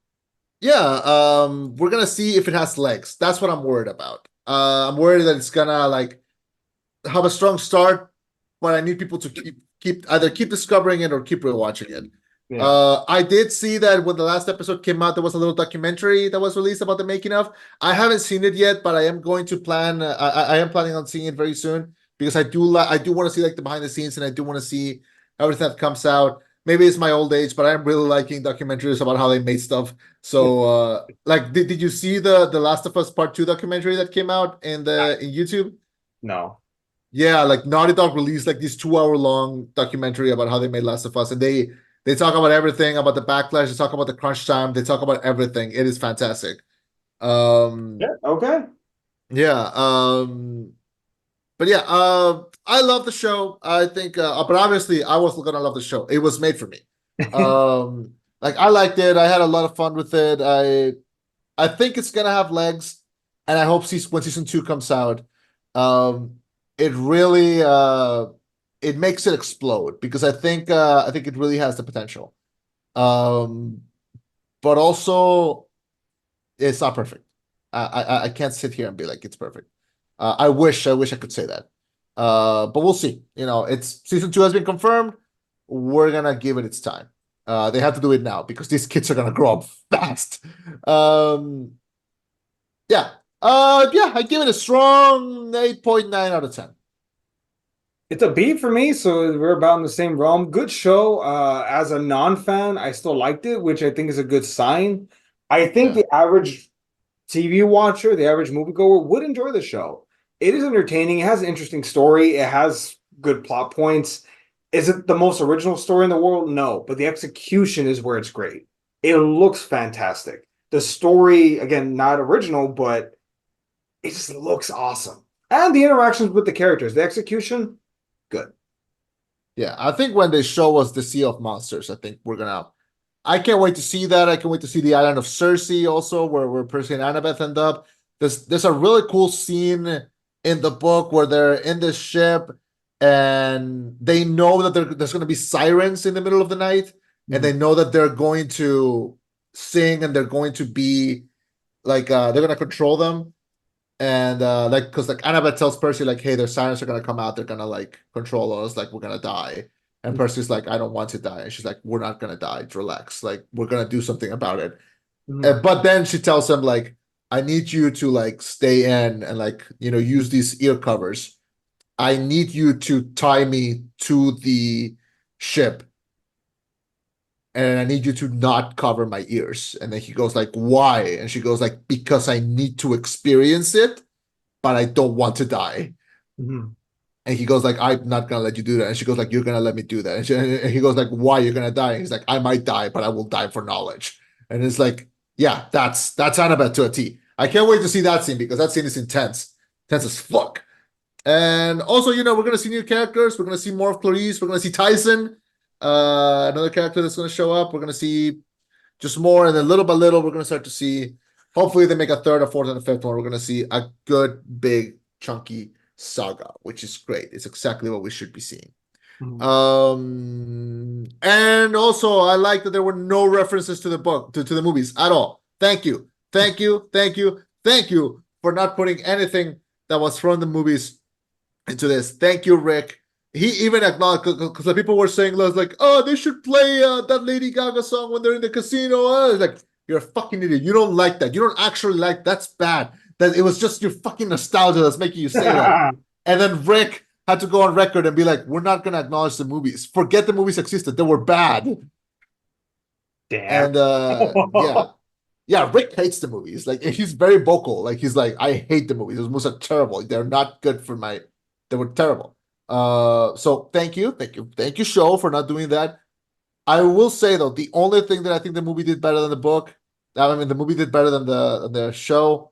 Yeah, we're gonna see if it has legs. That's what I'm worried about. I'm worried that it's gonna like have a strong start, but I need people to keep either keep discovering it or keep rewatching it. Yeah. I did see that when the last episode came out, there was a little documentary that was released about the making of. I haven't seen it yet, but I am going to plan. I am planning on seeing it very soon because I do want to see like the behind the scenes, and I do want to see everything that comes out. Maybe it's my old age, but I'm really liking documentaries about how they made stuff. So, like, did you see the Last of Us Part Two documentary that came out in YouTube? No. Yeah, like Naughty Dog released like this 2 hour long documentary about how they made Last of Us, and they talk about everything about the backlash. They talk about the crunch time. They talk about everything. It is fantastic. Um, Yeah. Okay. yeah. But yeah. I love the show. I think, but obviously, I was gonna love the show. It was made for me. Like I liked it. I had a lot of fun with it. I think it's gonna have legs, and I hope when season two comes out, um, it really it makes it explode because I think it really has the potential. Um, but also it's not perfect. I can't sit here and be like it's perfect. I wish I could say that. But we'll see. It's season two has been confirmed. We're gonna give it its time. They have to do it now because these kids are gonna grow up fast. Um, yeah. Yeah, I give it a strong 8.9 out of 10. It's a B for me, so we're about in the same realm. Good show. As a non-fan, I still liked it, which I think is a good sign. I think Yeah. the average TV watcher, the average moviegoer would enjoy the show. It is entertaining. It has an interesting story. It has good plot points. Is it the most original story in the world? No, but the execution is where it's great. It looks fantastic. The story, again, not original, but it just looks awesome. And the interactions with the characters, the execution, good. Yeah. I think when they show us the Sea of Monsters, I think we're gonna I can't wait to see that. I can't wait to see the island of Cersei also, where Percy and Annabeth end up. There's a really cool scene in the book where they're in this ship and they know that there's going to be sirens in the middle of the night, and Mhm. they know that they're going to sing and they're going to be like they're going to control them. And like, because like Annabeth tells Percy, like, hey, their sirens are gonna come out, they're gonna like control us, like we're gonna die. And Percy's like, I don't want to die. And she's like, we're not gonna die. Relax. Like, we're gonna do something about it. Mhm. But then she tells him, like, I need you to like stay in and like, use these ear covers. I need you to tie me to the ship. And I need you to not cover my ears. And then he goes, like, why? And she goes, like, because I need to experience it, but I don't want to die. Mhm. And he goes like, I'm not gonna let you do that. And she goes like, you're gonna let me do that. And he goes like, why you're gonna die? And he's like, I might die, but I will die for knowledge. And it's like, yeah, that's Annabeth to a T. I can't wait to see that scene because that scene is intense. Intense as fuck. And also, we're gonna see new characters. We're gonna see more of Clarice. We're gonna see Tyson, another character that's gonna show up. We're gonna see just more, and then little by little, we're gonna start to see. Hopefully, they make a third, a fourth, and a fifth one. We're gonna see a good, big, chunky saga, which is great. It's exactly what we should be seeing. Mhm. And also I like that there were no references to the book, to the movies at all. Thank you. Thank you. Thank you. Thank you for not putting anything that was from the movies into this. Thank you, Rick. He even acknowledged because the people were saying like, oh, they should play that Lady Gaga song when they're in the casino. Like, you're a fucking idiot. You don't like that. You don't actually like that's bad. That it was just your fucking nostalgia that's making you say that. And then Rick had to go on record and be like, we're not going to acknowledge the movies. Forget the movies existed. They were bad. Damn. And yeah. Yeah, Rick hates the movies. Like, he's very vocal. Like, he's like, I hate the movies. Those movies are terrible. They're not good for my, they were terrible. So thank you. Thank you. Thank you, show, for not doing that. I will say though, the only thing that I think the movie did better than the book, I mean, the movie did better than the show.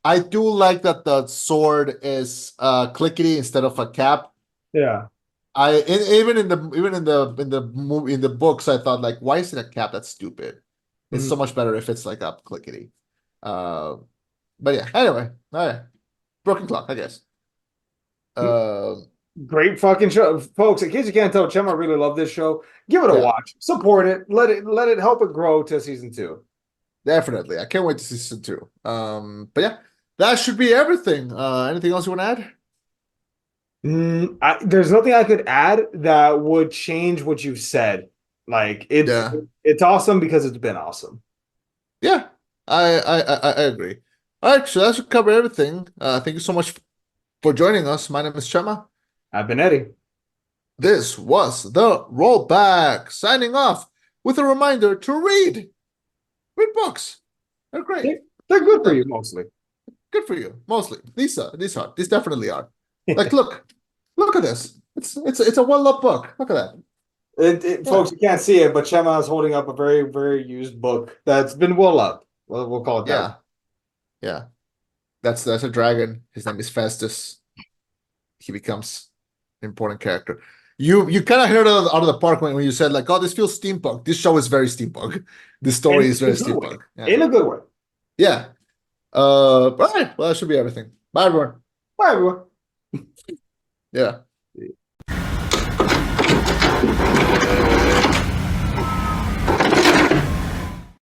I do like that the sword is clickety instead of a cap. Yeah. Even in the movie in the books, I thought like, why is it a cap? That's stupid. It's so Mhm. much better if it's like up clickety. Uh, but yeah. Anyway, all right. Broken clock, I guess. Uh, Great fucking show, folks. In case you can't tell, Chema really love this show. Give it a yeah, watch, support it, let it help it grow to season 2. definitely. I can't wait to see season two. But yeah, that should be everything. Anything else you want to add? There's nothing I could add that would change what you've said. Like Yeah, it's awesome because it's been awesome. yeah. I agree. All right, so that should cover everything. Thank you so much for joining us. My name is Chema. I've been Eddie. This was the rollback. Signing off with a reminder to read. Read books. They're great. They're good for Yeah, you mostly. good for you. Mostly. These definitely are. Like, look at this. It's a well-loved book. Look at that. Yeah. Folks, you can't see it, but Chema is holding up a very, very used book that's been well up. We'll call it that. Yeah. Yeah. That's a dragon. His name is Festus. He becomes an important character. You kind of heard it out of the park when you said like, oh, this feels steampunk. This show is very steampunk. This story In is a very good way. steampunk. Yeah. In a good way. Yeah. All right. Well, that should be everything. Bye, everyone. Bye, everyone. Yeah.